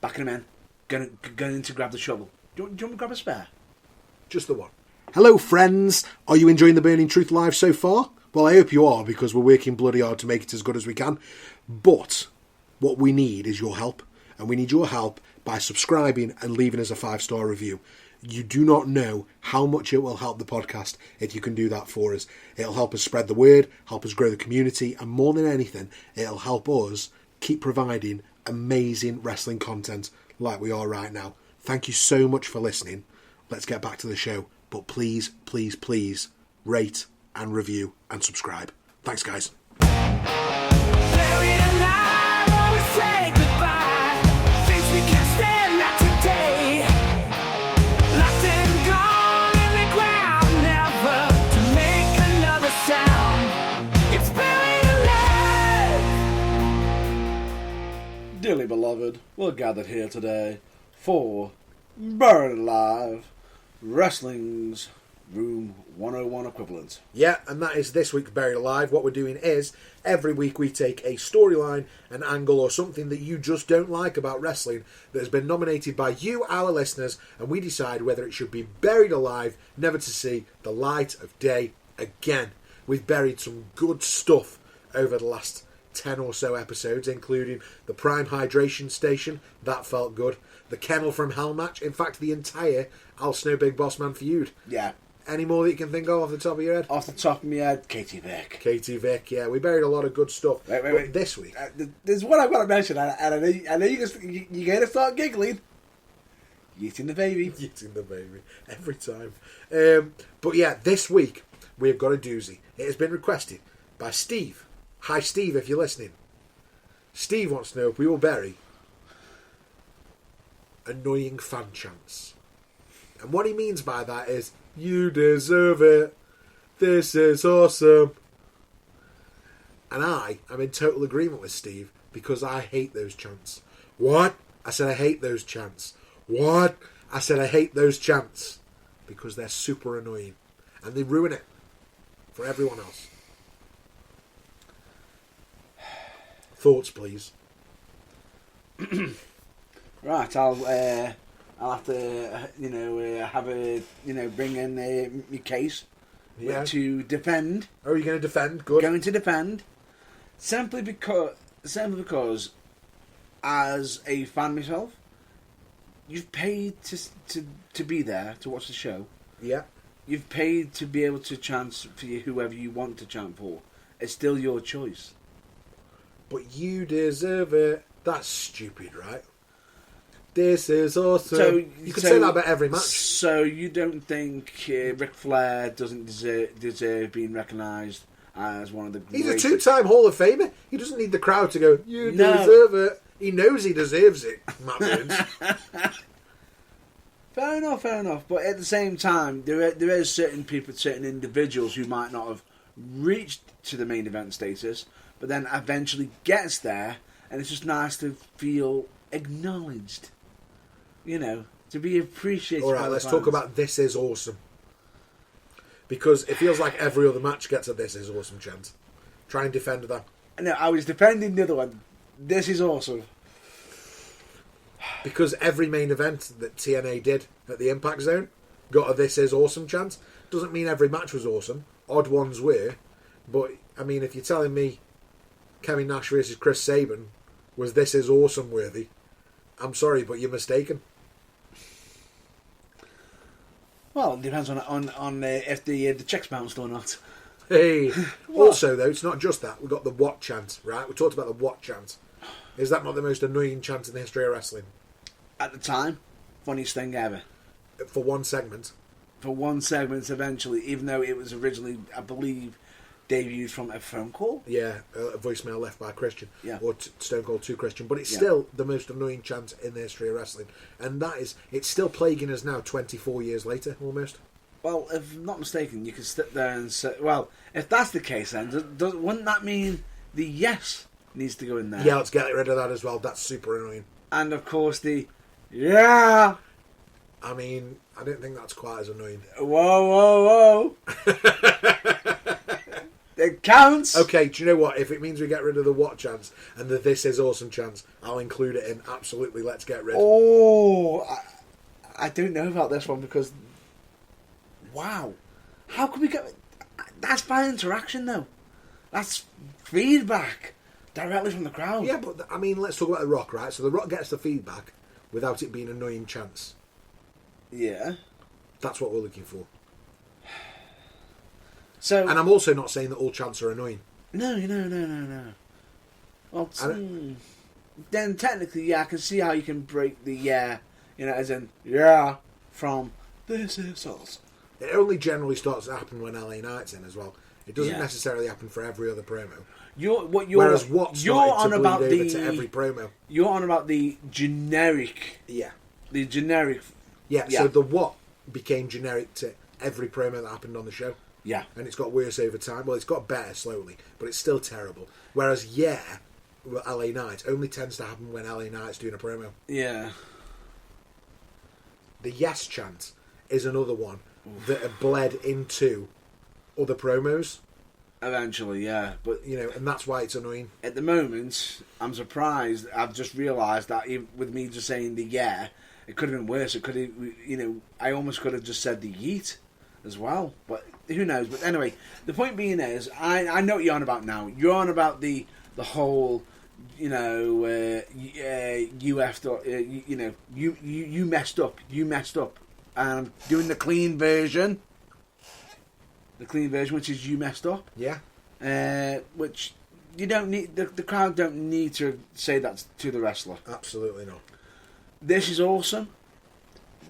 back in a minute. Going to grab the shovel. Do you want to grab a spare? just the one. Hello, friends. Are you enjoying the Burning Truth Live so far? Well, I hope you are, because we're working bloody hard to make it as good as we can. But what we need is your help. And we need your help by subscribing and leaving us a 5-star review. You do not know how much it will help the podcast if you can do that for us. It'll help us spread the word, help us grow the community, and more than anything, it'll help us keep providing amazing wrestling content like we are right now. Thank you so much for listening. Let's get back to the show. But please, please, please rate and review and subscribe. Thanks, guys. Dearly beloved, we're gathered here today for Buried Alive, Wrestling's Room 101 equivalent. Yeah, and that is this week's Buried Alive. What we're doing is, every week we take a storyline, an angle, or something that you just don't like about wrestling that has been nominated by you, our listeners, and we decide whether it should be buried alive, never to see the light of day again. We've buried some good stuff over the last 10 or so episodes, including the Prime Hydration Station, that felt good, the Kennel from Hell match, in fact the entire Al Snow Big Boss Man feud. Yeah. Any more that you can think of off the top of your head? Off the top of my head, Katie Vick. Katie Vick, yeah, we buried a lot of good stuff. Wait. This week... there's one I've got to mention, and I know you're going to start giggling. Yeeting the baby. Yeeting the baby, every time. But yeah, this week we've got a doozy. It has been requested by Steve. Hi, Steve, if you're listening. Steve wants to know if we will bury annoying fan chants. And what he means by that is, you deserve it. This is awesome. And I am in total agreement with Steve, because I hate those chants. What? I said I hate those chants. What? I said I hate those chants. Because they're super annoying. And they ruin it for everyone else. Thoughts, please. Right, I'll have to, have a, bring in my case to defend. Oh, are you going to defend? Good. Going to defend, simply because, as a fan myself, you've paid to be there to watch the show. Yeah. You've paid to be able to chant for whoever you want to chant for. It's still your choice. But you deserve it. That's stupid, right? This is awesome. So, you could say that about every match. So you don't think Ric Flair doesn't deserve being recognised as one of the greatest? He's a 2-time Hall of Famer. He doesn't need the crowd to go, you deserve it. He knows he deserves it, Matt Burns. Fair enough. But at the same time, there is certain people, certain individuals who might not have reached to the main event status, but then eventually gets there, and it's just nice to feel acknowledged. You know, to be appreciated. All right, let's talk about This Is Awesome. Because it feels like every other match gets a This Is Awesome chant. Try and defend that. No, I was defending the other one. This is awesome. Because every main event that TNA did at the Impact Zone got a This Is Awesome chant. Doesn't mean every match was awesome. Odd ones were. But, I mean, if you're telling me Kevin Nash versus Chris Sabin was This Is Awesome worthy, I'm sorry, but you're mistaken. Well, it depends on if the checks bounced or not. Hey, also though, it's not just that. We've got the what chant, right? We talked about the what chant. Is that not the most annoying chant in the history of wrestling? At the time, funniest thing ever. For one segment. For one segment, eventually, even though it was originally, I believe, debuted from a phone call. Yeah, a voicemail left by Christian. Yeah. Or Stone Cold to Christian. But it's still the most annoying chant in the history of wrestling. And it's still plaguing us now, 24 years later, almost. Well, if I'm not mistaken, you could sit there and say, well, if that's the case, then wouldn't that mean the yes needs to go in there? Yeah, let's get rid of that as well. That's super annoying. And, of course, the yeah. I mean, I don't think that's quite as annoying. Whoa, whoa, whoa. It counts. Okay, do you know what? If it means we get rid of the what chance and the This Is Awesome chance, I'll include it in absolutely let's get rid. Oh, I don't know about this one because, wow. How can we get... That's by interaction, though. That's feedback directly from the crowd. Yeah, but, I mean, let's talk about The Rock, right? So The Rock gets the feedback without it being annoying chants. Yeah. That's what we're looking for. So, and I'm also not saying that all chants are annoying. No. Well, then technically, yeah, I can see how you can break the yeah, as in yeah, from This Is Awesome. It only generally starts to happen when LA Knight's in as well. It doesn't necessarily happen for every other promo. Whereas what started to bleed over to every promo. You're on about the generic. Yeah. The generic. Yeah, so the what became generic to every promo that happened on the show. Yeah. And it's got worse over time. Well, it's got better slowly, but it's still terrible. Whereas LA Knight only tends to happen when LA Knight's doing a promo. Yeah. The yes chant is another one that have bled into other promos. Eventually, yeah. But and that's why it's annoying. At the moment, I'm surprised. I've just realised that even with me just saying the yeah, it could have been worse. It could have, I almost could have just said the yeet as well. But who knows? But anyway, the point being is, I know what you're on about now. You're on about the whole, you effed up, you messed up. You messed up. And I'm doing the clean version. The clean version, which is you messed up. Yeah. Which you don't need. The crowd don't need to say that to the wrestler. Absolutely not. This is awesome.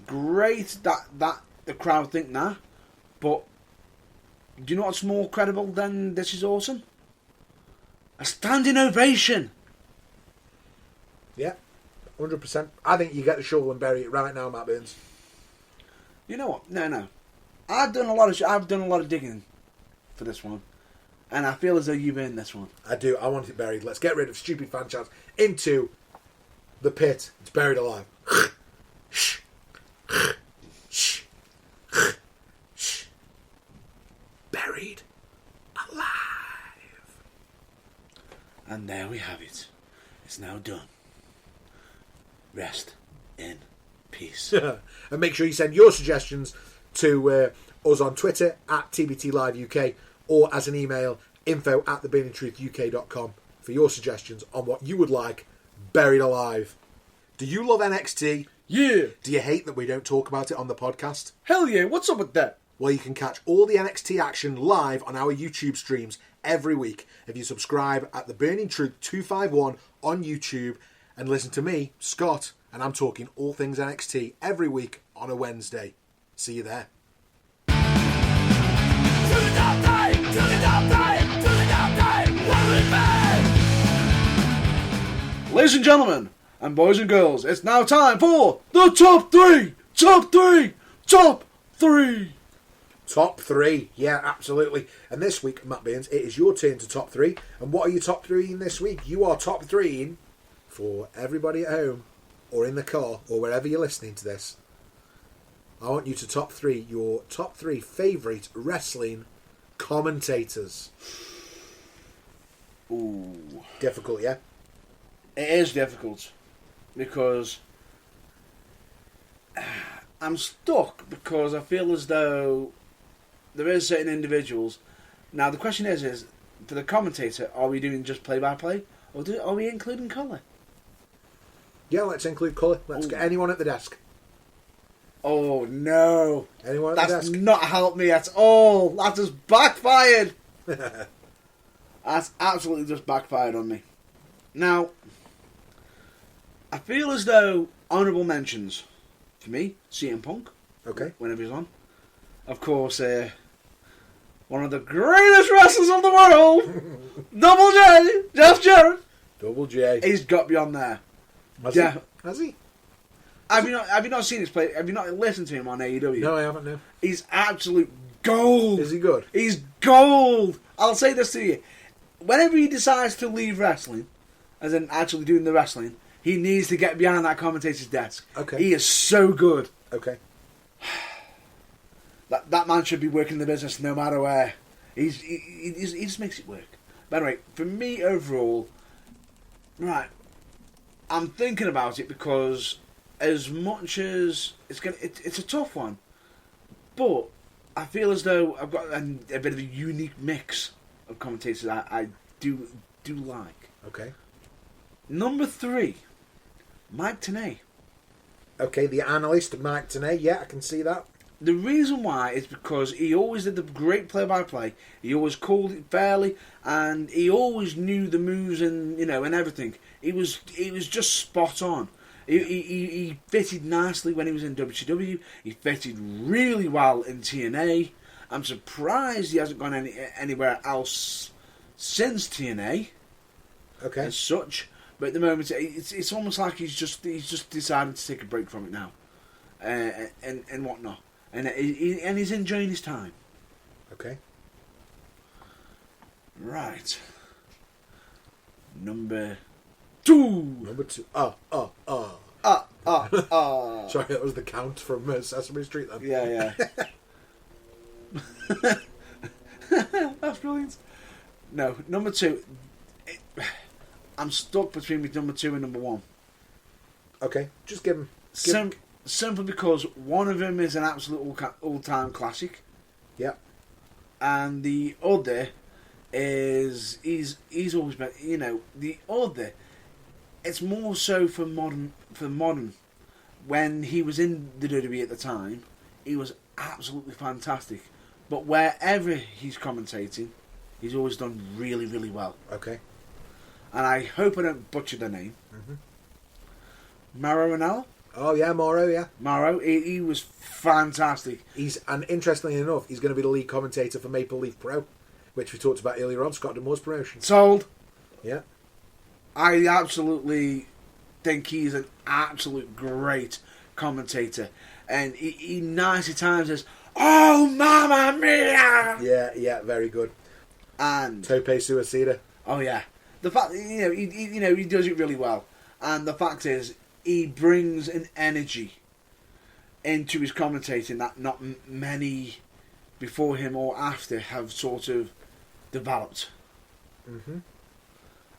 Great that the crowd think that. But do you know what's more credible than this is awesome? A standing ovation. Yeah, 100%. I think you get the shovel and bury it right now, Matt Burns. You know what? No. I've done a lot of digging for this one, and I feel as though you've earned this one. I do. I want it buried. Let's get rid of stupid fan chants into the pit. It's buried alive. Buried alive. And there we have it. It's now done. Rest in peace. And make sure you send your suggestions to us on Twitter at TBT Live UK or as an email info@theburningtruthuk.com for your suggestions on what you would like buried alive. Do you love NXT? Yeah. Do you hate that we don't talk about it on the podcast? Hell yeah, what's up with that? Well, you can catch all the NXT action live on our YouTube streams every week if you subscribe at The Burning Truth 251 on YouTube and listen to me, Scott, and I'm talking all things NXT every week on a Wednesday. See you there. Ladies and gentlemen, and boys and girls, it's now time for the top three! Top three, yeah, absolutely. And this week, Matt Burns, it is your turn to top three. And what are you top three in this week? You are top three in, for everybody at home, or in the car, or wherever you're listening to this, I want you to your top three favourite wrestling commentators. Ooh. Difficult, yeah? It is difficult because I'm stuck because I feel as though there is certain individuals. Now the question is for the commentator, are we doing just play-by-play or are we including colour? Yeah, let's include colour. Let's get anyone at the desk. Oh no! Anyone at the That's desk? not helped me at all. That just backfired. That's absolutely just backfired on me. Now, I feel as though honourable mentions for me, CM Punk. Okay. Whenever he's on. Of course, one of the greatest wrestlers of the world, Double J, Jeff Jarrett. Double J. He's got to be on there. Has he? Have you not seen his play? Have you not listened to him on AEW? No, I haven't, no. He's absolute gold. Is he good? He's gold. I'll say this to you. Whenever he decides to leave wrestling, as in actually doing the wrestling, he needs to get behind that commentator's desk. Okay. He is so good. Okay. That man should be working in the business no matter where. He just makes it work. By the way, for me overall, right, I'm thinking about it because as much as it's a tough one, but I feel as though I've got a bit of a unique mix of commentators I do like. Okay. Number 3, Mike Tenay. Okay, the analyst, Mike Tenay. Yeah, I can see that. The reason why is because he always did the great play-by-play. He always called it fairly, and he always knew the moves and and everything. He was just spot on. He fitted nicely when he was in WCW. He fitted really well in TNA. I'm surprised he hasn't gone anywhere else since TNA. Okay. As such, but at the moment it's almost like he's just decided to take a break from it now, and whatnot. And he's enjoying his time. Okay. Right. Number 2. Number 2. Sorry, that was the count from Sesame Street then. Yeah. That's brilliant. No, number 2. I'm stuck between number 2 and number 1. Okay, just give him. Simply because one of them is an absolute all-time classic. Yeah. And the other is he's always been the other. It's more so for modern. When he was in the WWE at the time, he was absolutely fantastic. But wherever he's commentating, he's always done really, really well. Okay. And I hope I don't butcher the name. Mm-hmm. Mauro Ranallo. Oh yeah, Mauro. Yeah. Mauro. He was fantastic. And interestingly enough, he's going to be the lead commentator for Maple Leaf Pro, which we talked about earlier on. Scott D'Amore's promotion. Sold. Yeah. I absolutely think he's an absolute great commentator, and he nicely times as "Oh, Mamma Mia!" Yeah, very good. And Tope Suicida. Oh yeah, the fact he does it really well, and the fact is he brings an energy into his commentating that not many before him or after have sort of developed. Mm-hmm.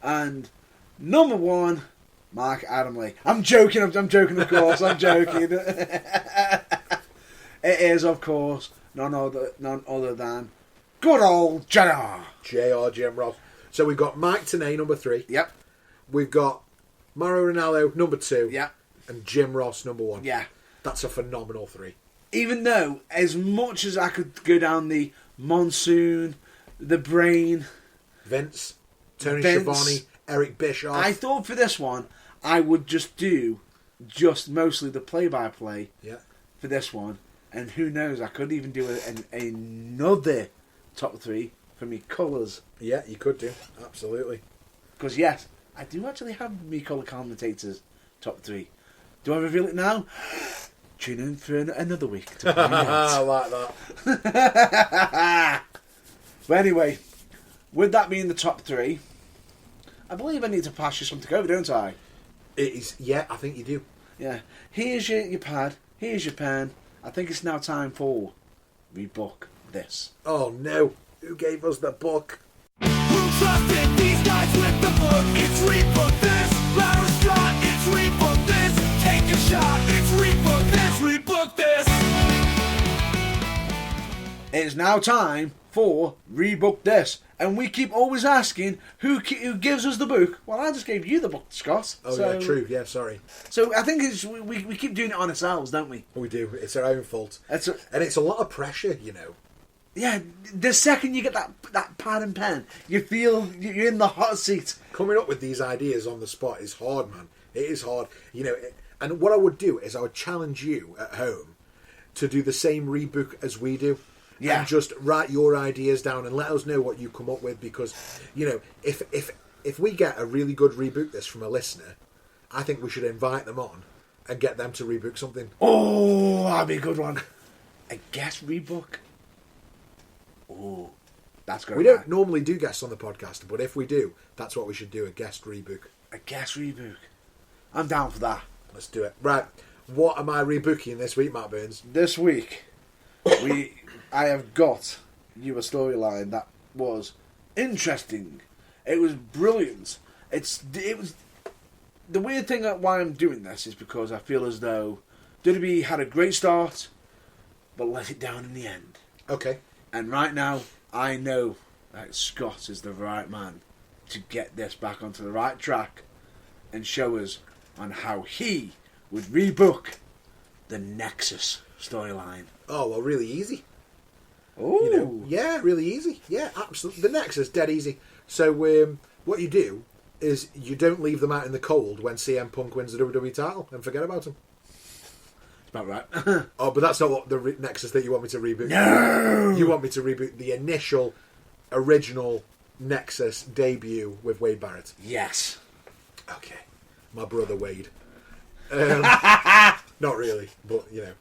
And number 1, Mark Adamley. I'm joking, of course, I'm joking. It is, of course, none other than good old JR. Jim Ross. So we've got Mike Tenay, number 3. Yep. We've got Mauro Ranallo, number 2. Yep. And Jim Ross, number 1. Yeah. That's a phenomenal 3. Even though, as much as I could go down the Monsoon, the Brain, Vince, Tony Schiavone, Eric Bischoff. I thought for this one, I would just do mostly the play-by-play for this one. And who knows, I could even do another top 3 for me colours. Yeah, you could do. Absolutely. Because yes, I do actually have me colour commentators top 3. Do I reveal it now? Tune in for another week to find out. I like that. But anyway, with that being the top 3, I believe I need to pass you something over, don't I? It is. Yeah, I think you do. Yeah. Here's your pad. Here's your pen. I think it's now time for rebook this. Oh no! Who gave us the book? Who trusted these guys with the book? It's rebook this. Lara Scott, it's rebook this. Take a shot. It's rebook this. Rebook this. It's now time for rebook this, and we keep always asking who gives us the book. Well, I just gave you the book, Scott. Oh yeah, true. Yeah, sorry. So I think we keep doing it on ourselves, don't we? We do. It's our own fault. And it's a lot of pressure, you know. Yeah, the second you get that pad and pen, you feel you're in the hot seat. Coming up with these ideas on the spot is hard, man. It is hard. You know, and what I would do is I would challenge you at home to do the same rebook as we do. Yeah. And just write your ideas down and let us know what you come up with, because, you know, if we get a really good rebook this from a listener, I think we should invite them on and get them to rebook something. Oh, that'd be a good one. A guest rebook. Oh, that's good. We don't normally do guests on the podcast, but if we do, that's what we should do, a guest rebook. A guest rebook. I'm down for that. Let's do it. Right, what am I rebooking this week, Matt Burns? This week, I have got you a storyline that was interesting. It was brilliant. It was the weird thing why I'm doing this is because I feel as though WWE had a great start, but let it down in the end. Okay. And right now, I know that Scott is the right man to get this back onto the right track and show us on how he would rebook the Nexus storyline. Oh, well, really easy. Oh, you know, yeah, really easy. Yeah, absolutely. The Nexus, dead easy. So what you do is you don't leave them out in the cold when CM Punk wins the WWE title and forget about them. That's about right. Oh, but that's not what the Nexus that you want me to reboot. No! You want me to reboot the initial, original Nexus debut with Wade Barrett. Yes. Okay. My brother Wade. Not really, but, you know,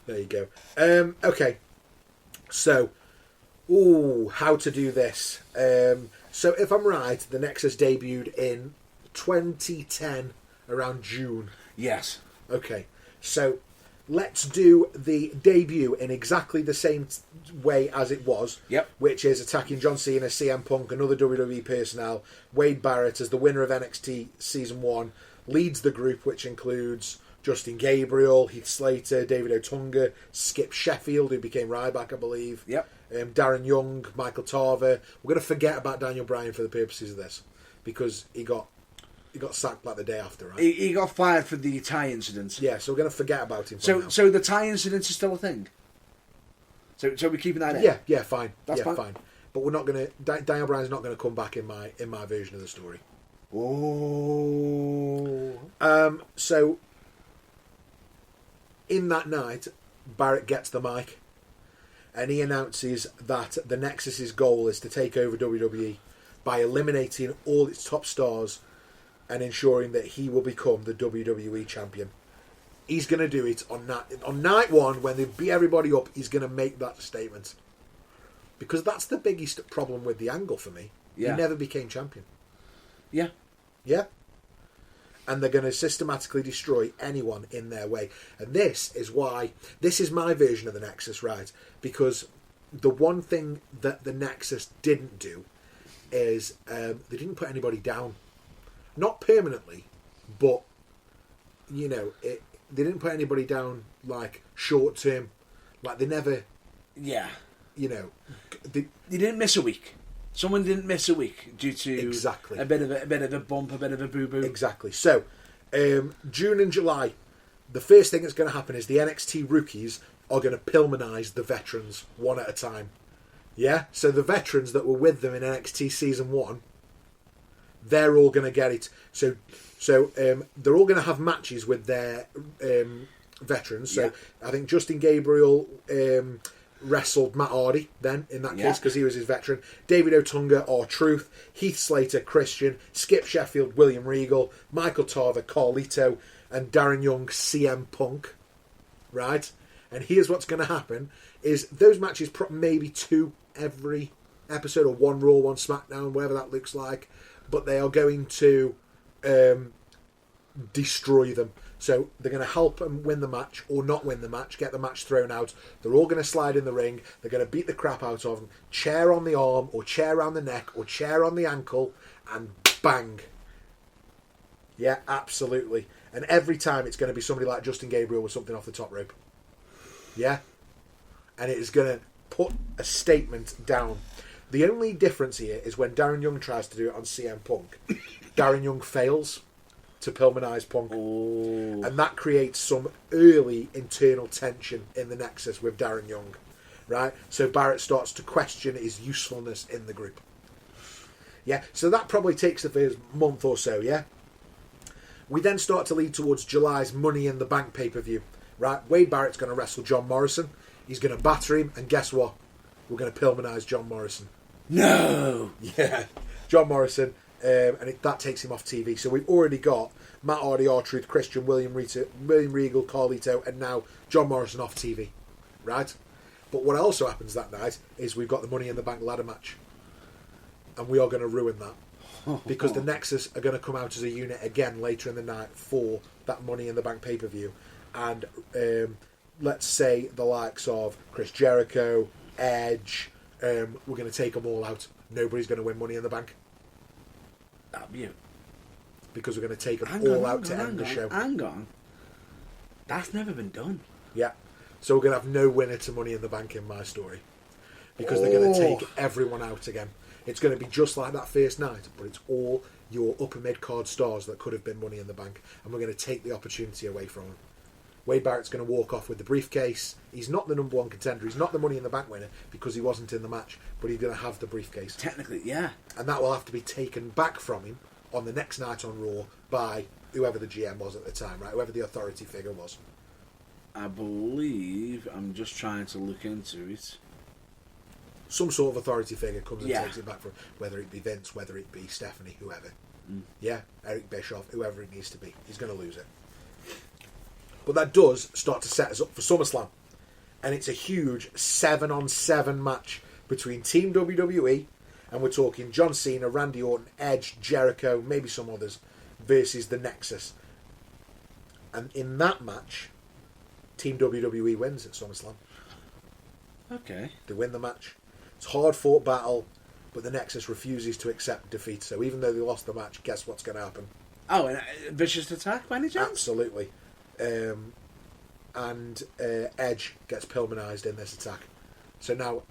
there you go. Okay. So, how to do this. So, if I'm right, the Nexus debuted in 2010, around June. Yes. Okay. So, let's do the debut in exactly the same way as it was. Yep. Which is attacking John Cena, CM Punk, another WWE personnel, Wade Barrett as the winner of NXT Season 1, leads the group, which includes Justin Gabriel, Heath Slater, David Otunga, Skip Sheffield, who became Ryback, I believe. Yep. Darren Young, Michael Tarver. We're going to forget about Daniel Bryan for the purposes of this, because he got sacked like the day after, right? He got fired for the tie incident. Yeah, so we're going to forget about him. So the tie incident is still a thing. So we're keeping that in. Yeah, fine. That's fine. fine. But we're not going to. Daniel Bryan's not going to come back in my version of the story. Oh. So in that night, Barrett gets the mic, and he announces that the Nexus's goal is to take over WWE by eliminating all its top stars and ensuring that he will become the WWE champion. He's going to do it on night one when they beat everybody up. He's going to make that statement, because that's the biggest problem with the angle for me. Yeah. He never became champion. Yeah. Yeah. And they're going to systematically destroy anyone in their way. And this is my version of the Nexus, right? Because the one thing that the Nexus didn't do is they didn't put anybody down. Not permanently, but, you know, they didn't put anybody down, like, short term. Like, they never... Yeah. You know... They didn't miss a week. Someone didn't miss a week due to exactly a bit of a bump, a bit of a boo-boo. Exactly. So, June and July, the first thing that's going to happen is the NXT rookies are going to Pillmanize the veterans one at a time. Yeah? So the veterans that were with them in NXT Season 1, they're all going to get it. So they're all going to have matches with their veterans. So yeah. I think Justin Gabriel... wrestled Matt Hardy then in that case, because he was his veteran. David Otunga, R-Truth, Heath Slater, Christian, Skip Sheffield, William Regal, Michael Tarver, Carlito, and Darren Young, CM Punk. Right? And here's what's going to happen is those matches, maybe 2 every episode, or 1 Raw, 1 SmackDown, whatever that looks like, but they are going to destroy them. So they're going to help them win the match or not win the match, get the match thrown out. They're all going to slide in the ring. They're going to beat the crap out of them. Chair on the arm or chair around the neck or chair on the ankle and bang. Yeah, absolutely. And every time it's going to be somebody like Justin Gabriel with something off the top rope. Yeah? And it is going to put a statement down. The only difference here is when Darren Young tries to do it on CM Punk, Darren Young fails to Pillmanize Punk. Oh. And that creates some early internal tension in the Nexus with Darren Young. Right? So Barrett starts to question his usefulness in the group. Yeah? So that probably takes the first month or so, yeah? We then start to lead towards July's Money in the Bank pay-per-view. Right? Wade Barrett's going to wrestle John Morrison. He's going to batter him, and guess what? We're going to Pillmanize John Morrison. No! Yeah. John Morrison, that takes him off TV. So we've already got Matt Hardy, R-Truth, Christian, William Regal, Carlito, and now John Morrison off TV. Right? But what also happens that night is we've got the Money in the Bank ladder match. And we are going to ruin that. Because the Nexus are going to come out as a unit again later in the night for that Money in the Bank pay-per-view. And let's say the likes of Chris Jericho, Edge, we're going to take them all out. Nobody's going to win Money in the Bank. That'd be it. Because we're going to take them all out to end the show. Hang on. That's never been done. Yeah. So we're going to have no winner to Money in the Bank in my story. Because they're going to take everyone out again. It's going to be just like that first night, but it's all your upper mid-card stars that could have been Money in the Bank. And we're going to take the opportunity away from them. Wade Barrett's going to walk off with the briefcase. He's not the number one contender. He's not the Money in the Bank winner because he wasn't in the match, but he's going to have the briefcase. Technically, yeah. And that will have to be taken back from him on the next night on Raw by whoever the GM was at the time, right? Whoever the authority figure was. I believe, I'm just trying to look into it. Some sort of authority figure comes and Yeah. takes it back from, whether it be Vince, whether it be Stephanie, whoever. Yeah, Eric Bischoff, whoever it needs to be. He's going to lose it. But that does start to set us up for SummerSlam. And it's a huge 7-on-7 match between Team WWE, and we're talking John Cena, Randy Orton, Edge, Jericho, maybe some others, versus the Nexus. And in that match, Team WWE wins at SummerSlam. Okay. They win the match. It's a hard-fought battle, but the Nexus refuses to accept defeat. So even though they lost the match, guess what's going to happen? Oh, and vicious attack by any chance? Absolutely. And Edge gets Pillmanized in this attack. So now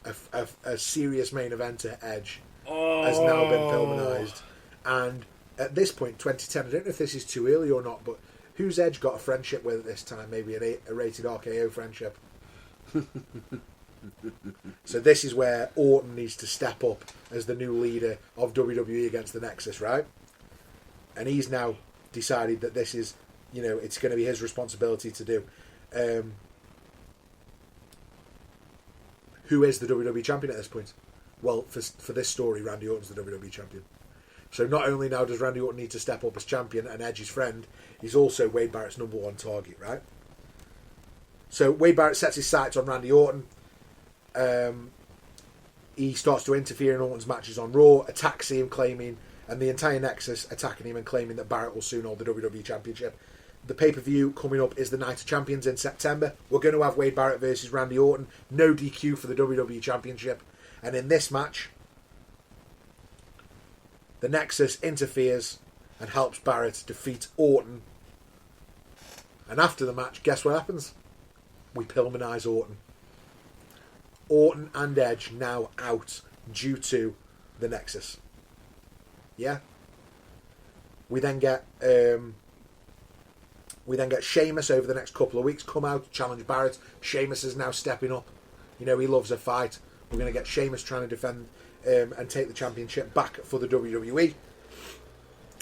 a serious main eventer, Edge, has now been Pillmanized. And at this point, 2010, I don't know if this is too early or not, but who's Edge got a friendship with at this time? Maybe a rated RKO friendship. So this is where Orton needs to step up as the new leader of WWE against the Nexus, right? And he's now decided that this is, it's going to be his responsibility to do. Who is the WWE champion at this point? Well, for this story, Randy Orton's the WWE champion. So not only now does Randy Orton need to step up as champion and Edge's friend, he's also Wade Barrett's number one target, right? So Wade Barrett sets his sights on Randy Orton. He starts to interfere in Orton's matches on Raw, attacks him, claiming, and the entire Nexus attacking him and claiming that Barrett will soon hold the WWE Championship. The pay-per-view coming up is the Night of Champions in September. We're going to have Wade Barrett versus Randy Orton. No DQ for the WWE Championship. And in this match, the Nexus interferes and helps Barrett defeat Orton. And after the match, guess what happens? We Pillmanize Orton. Orton and Edge now out due to the Nexus. Yeah? We then get Sheamus over the next couple of weeks come out, challenge Barrett. Sheamus is now stepping up. He loves a fight. We're going to get Sheamus trying to defend and take the championship back for the WWE.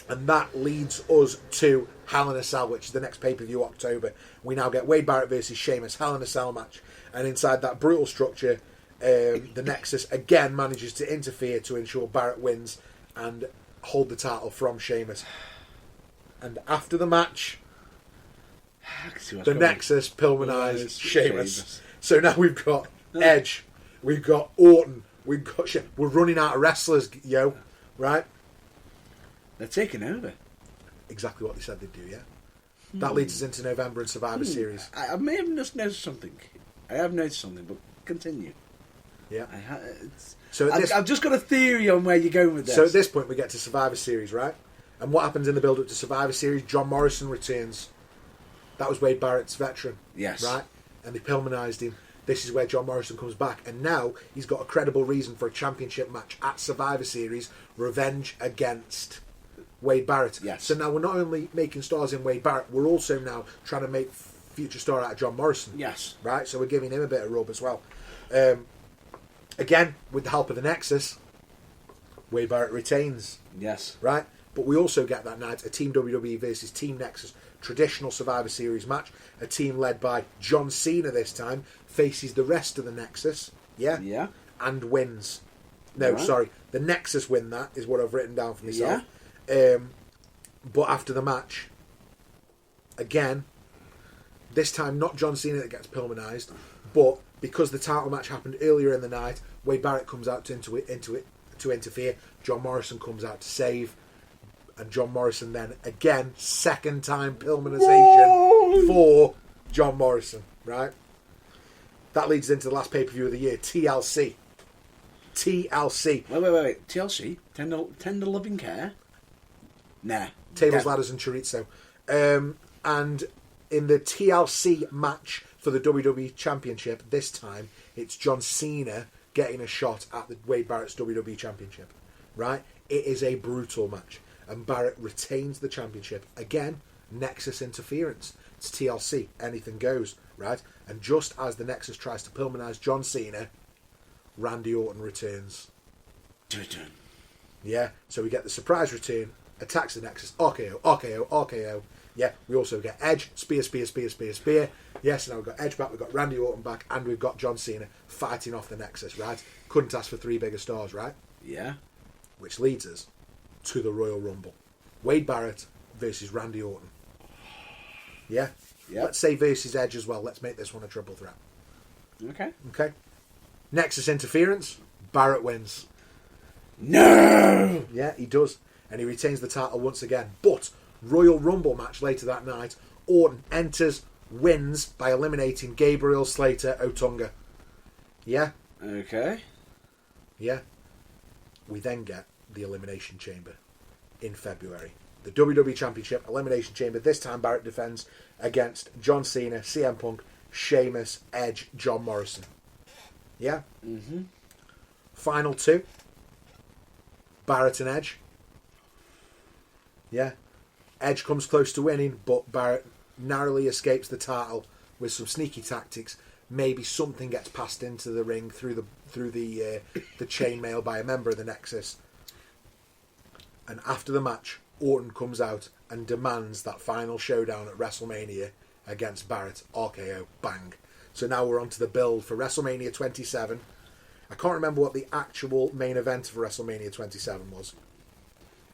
And that leads us to Hell in a Cell, which is the next pay-per-view October. We now get Wade Barrett versus Sheamus, Hell in a Cell match. And inside that brutal structure, the Nexus again manages to interfere to ensure Barrett wins and hold the title from Sheamus. And after the match, the Nexus Pillmanized Sheamus. So now we've got Edge, we've got Orton, we're running out of wrestlers, right? They're taking over. Exactly what they said they'd do, yeah. That leads us into November and Survivor Series. I may have just noticed something. I have noticed something, but continue. Yeah. So I've just got a theory on where you're going with this. So at this point, we get to Survivor Series, right? And what happens in the build-up to Survivor Series? John Morrison returns. That was Wade Barrett's veteran. Yes. Right? And they Pillmanized him. This is where John Morrison comes back. And now he's got a credible reason for a championship match at Survivor Series. Revenge against Wade Barrett. Yes. So now we're not only making stars in Wade Barrett, we're also now trying to make future star out of John Morrison. Yes. Right? So we're giving him a bit of rub as well. Again, with the help of the Nexus, Wade Barrett retains. Yes. Right? But we also get that night a Team WWE versus Team Nexus traditional Survivor Series match. A team led by John Cena this time faces the rest of the Nexus. Yeah? Yeah. And wins. No, Right. sorry. The Nexus win that, is what I've written down for myself. Yeah. But after the match, again, this time not John Cena that gets Pillmanized, but because the title match happened earlier in the night, Wade Barrett comes out to interfere. John Morrison comes out to save. And John Morrison then, again, second time Pillmanization for John Morrison, right? That leads into the last pay-per-view of the year, TLC. TLC. Wait. TLC? Tender Loving Care? Nah. Tables, Ladders and Chorizo. And in the TLC match for the WWE Championship, this time, it's John Cena getting a shot at the Wade Barrett's WWE Championship, right? It is a brutal match. And Barrett retains the championship. Again, Nexus interference. It's TLC. Anything goes, right? And just as the Nexus tries to Pillmanize John Cena, Randy Orton returns. Yeah, so we get the surprise return, attacks the Nexus, RKO. Yeah, we also get Edge, spear. Yes, now we've got Edge back, we've got Randy Orton back, and we've got John Cena fighting off the Nexus, right? Couldn't ask for three bigger stars, right? Yeah. Which leads us to the Royal Rumble. Wade Barrett versus Randy Orton. Yeah? Yep. Let's say versus Edge as well. Let's make this one a triple threat. Okay? Nexus interference. Barrett wins. No! Yeah, he does. And he retains the title once again. But Royal Rumble match later that night. Orton enters, wins by eliminating Gabriel Slater Otunga. Yeah? Okay. Yeah. We then get the Elimination Chamber in February. The WWE Championship Elimination Chamber. This time Barrett defends against John Cena, CM Punk, Sheamus, Edge, John Morrison. Yeah? Mm-hmm. Final two. Barrett and Edge. Yeah? Edge comes close to winning, but Barrett narrowly escapes the title with some sneaky tactics. Maybe something gets passed into the ring through the chainmail by a member of the Nexus. And after the match, Orton comes out and demands that final showdown at WrestleMania against Barrett. RKO. Bang. So now we're on to the build for WrestleMania 27. I can't remember what the actual main event for WrestleMania 27 was.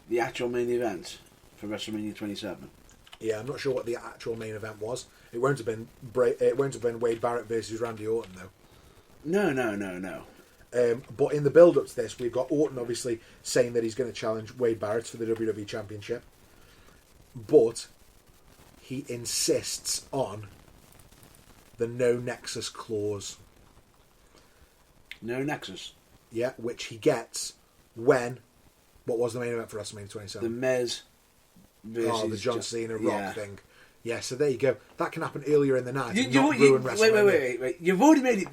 The actual main event for WrestleMania 27. Yeah, I'm not sure what the actual main event was. It won't have been Wade Barrett versus Randy Orton though. No. But in the build-up to this, we've got Orton obviously saying that he's going to challenge Wade Barrett for the WWE Championship. But he insists on the no Nexus clause. No Nexus. Yeah, which he gets when... What was the main event for WrestleMania 27? The Miz versus... the John Cena Rock thing. Yeah, so there you go. That can happen earlier in the night. Ruin WrestleMania. Wait. You've already made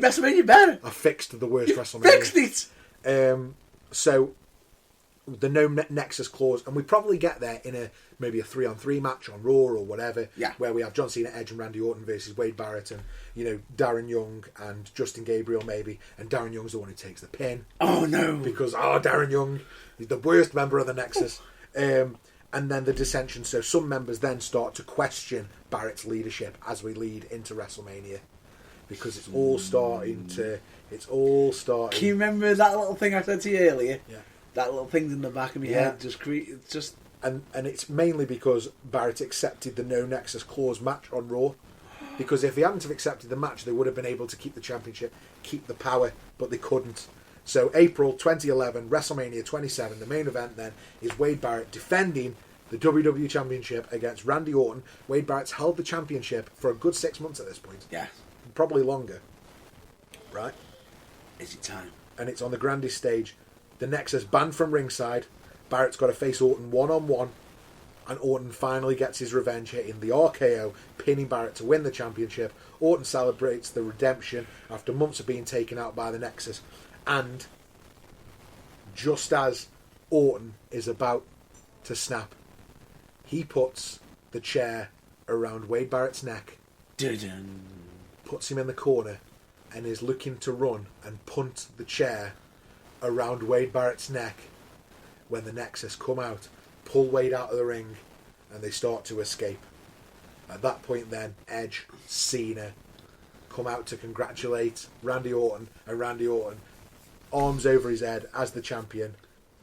WrestleMania better. I fixed the worst WrestleMania. Fixed it. So the no Nexus clause, and we probably get there in maybe a 3-on-3 match on Raw or whatever. Yeah. Where we have John Cena, Edge, and Randy Orton versus Wade Barrett and Darren Young and Justin Gabriel maybe, and Darren Young's the one who takes the pin. Oh no! Because Darren Young, he's the worst member of the Nexus. And then the dissension. So some members then start to question Barrett's leadership as we lead into WrestleMania. Because it's all starting. Can you remember that little thing I said to you earlier? Yeah. That little thing in the back of my head just... And it's mainly because Barrett accepted the no Nexus clause match on Raw. Because if he hadn't have accepted the match, they would have been able to keep the championship, keep the power, but they couldn't. So April 2011, WrestleMania 27, the main event then is Wade Barrett defending the WWE Championship against Randy Orton. Wade Barrett's held the championship for a good 6 months at this point. Yeah. Probably longer. Right? Is it time? And it's on the grandest stage. The Nexus banned from ringside. Barrett's got to face Orton one-on-one. And Orton finally gets his revenge, hitting the RKO, pinning Barrett to win the championship. Orton celebrates the redemption after months of being taken out by the Nexus. And just as Orton is about to snap, he puts the chair around Wade Barrett's neck, Dun-dun. puts him in the corner, and is looking to run and punt the chair around Wade Barrett's neck when the Nexus come out, pull Wade out of the ring, and they start to escape. At that point then, Edge, Cena come out to congratulate Randy Orton, and Randy Orton, arms over his head as the champion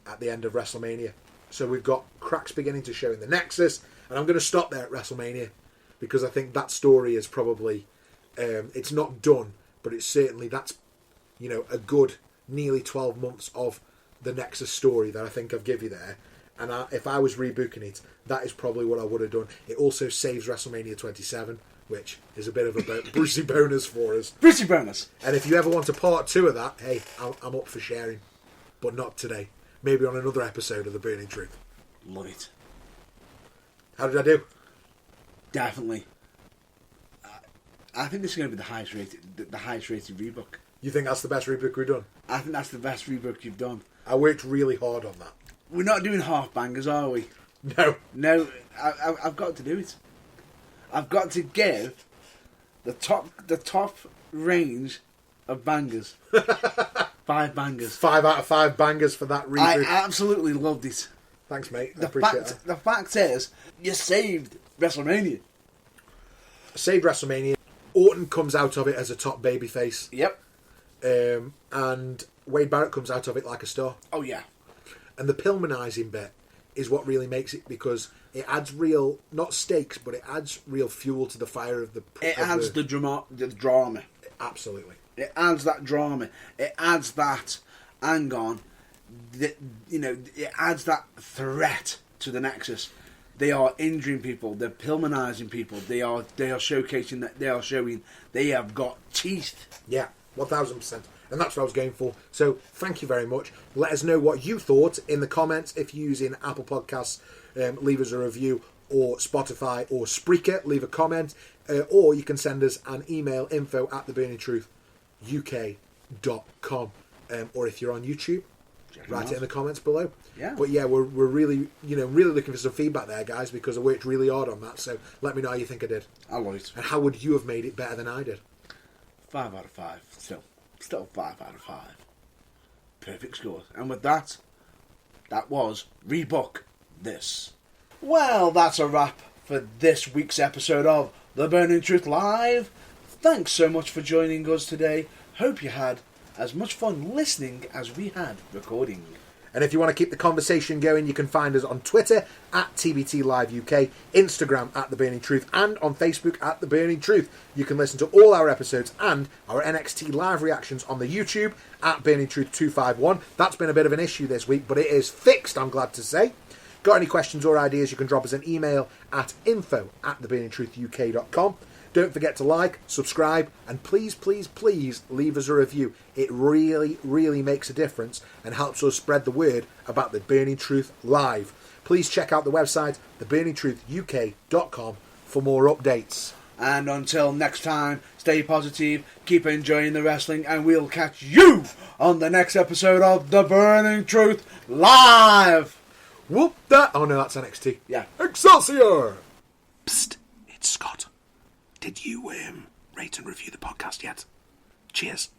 at the end of WrestleMania. So we've got cracks beginning to show in the Nexus, and I'm going to stop there at WrestleMania because I think that story is probably, it's not done, but it's certainly, that's, a good nearly 12 months of the Nexus story that I think I've given you there. And if I was rebooking it, that is probably what I would have done. It also saves WrestleMania 27, which is a bit of a Brucey bonus for us. Brucey bonus. And if you ever want a part 2 of that, hey, I'm up for sharing. But not today. Maybe on another episode of The Burning Truth. Love it. How did I do? Definitely. I think this is going to be the highest rated rebook. You think that's the best rebook we've done? I think that's the best rebook you've done. I worked really hard on that. We're not doing half bangers, are we? No. No, I've got to do it. I've got to give the top range of bangers. 5 bangers. 5 out of 5 bangers for that reboot. I absolutely loved it. Thanks, mate. I appreciate that. The fact is, you saved WrestleMania. Saved WrestleMania. Orton comes out of it as a top babyface. Yep. And Wade Barrett comes out of it like a star. Oh, yeah. And the Pillmanizing bit is what really makes it, because it adds real, not stakes, but it adds real fuel to the fire of the... It adds the drama. Absolutely. It adds that drama. It adds that, hang on, it adds that threat to the Nexus. They are injuring people. They're Pillmanizing people. They are showcasing that. They are showing they have got teeth. Yeah, 1000%. And that's what I was going for. So thank you very much. Let us know what you thought in the comments. If you're using Apple Podcasts, leave us a review, or Spotify or Spreaker, leave a comment. Or you can send us an email, info@theburningtruthuk.com. Or if you're on YouTube, write it in the comments below. Yeah. But yeah, we're really, really looking for some feedback there, guys, because I worked really hard on that. So let me know how you think I did. I love it. And how would you have made it better than I did? 5 out of 5. Still 5 out of 5. Perfect scores. And with that was Rebook This. Well, that's a wrap for this week's episode of The Burning Truth Live. Thanks so much for joining us today. Hope you had as much fun listening as we had recording. And if you want to keep the conversation going, you can find us on Twitter @TBT Live UK, Instagram @The Burning Truth, and on Facebook @The Burning Truth. You can listen to all our episodes and our NXT live reactions on the YouTube @Burning Truth 251. That's been a bit of an issue this week, but it is fixed, I'm glad to say. Got any questions or ideas, you can drop us an email at info@theburningtruthuk.com. Don't forget to like, subscribe, and please, please, please leave us a review. It really, really makes a difference and helps us spread the word about The Burning Truth Live. Please check out the website, theburningtruthuk.com, for more updates. And until next time, stay positive, keep enjoying the wrestling, and we'll catch you on the next episode of The Burning Truth Live! Whoop that! Oh no, that's NXT. Yeah. Excelsior! Psst, it's Scott. Did you rate and review the podcast yet? Cheers.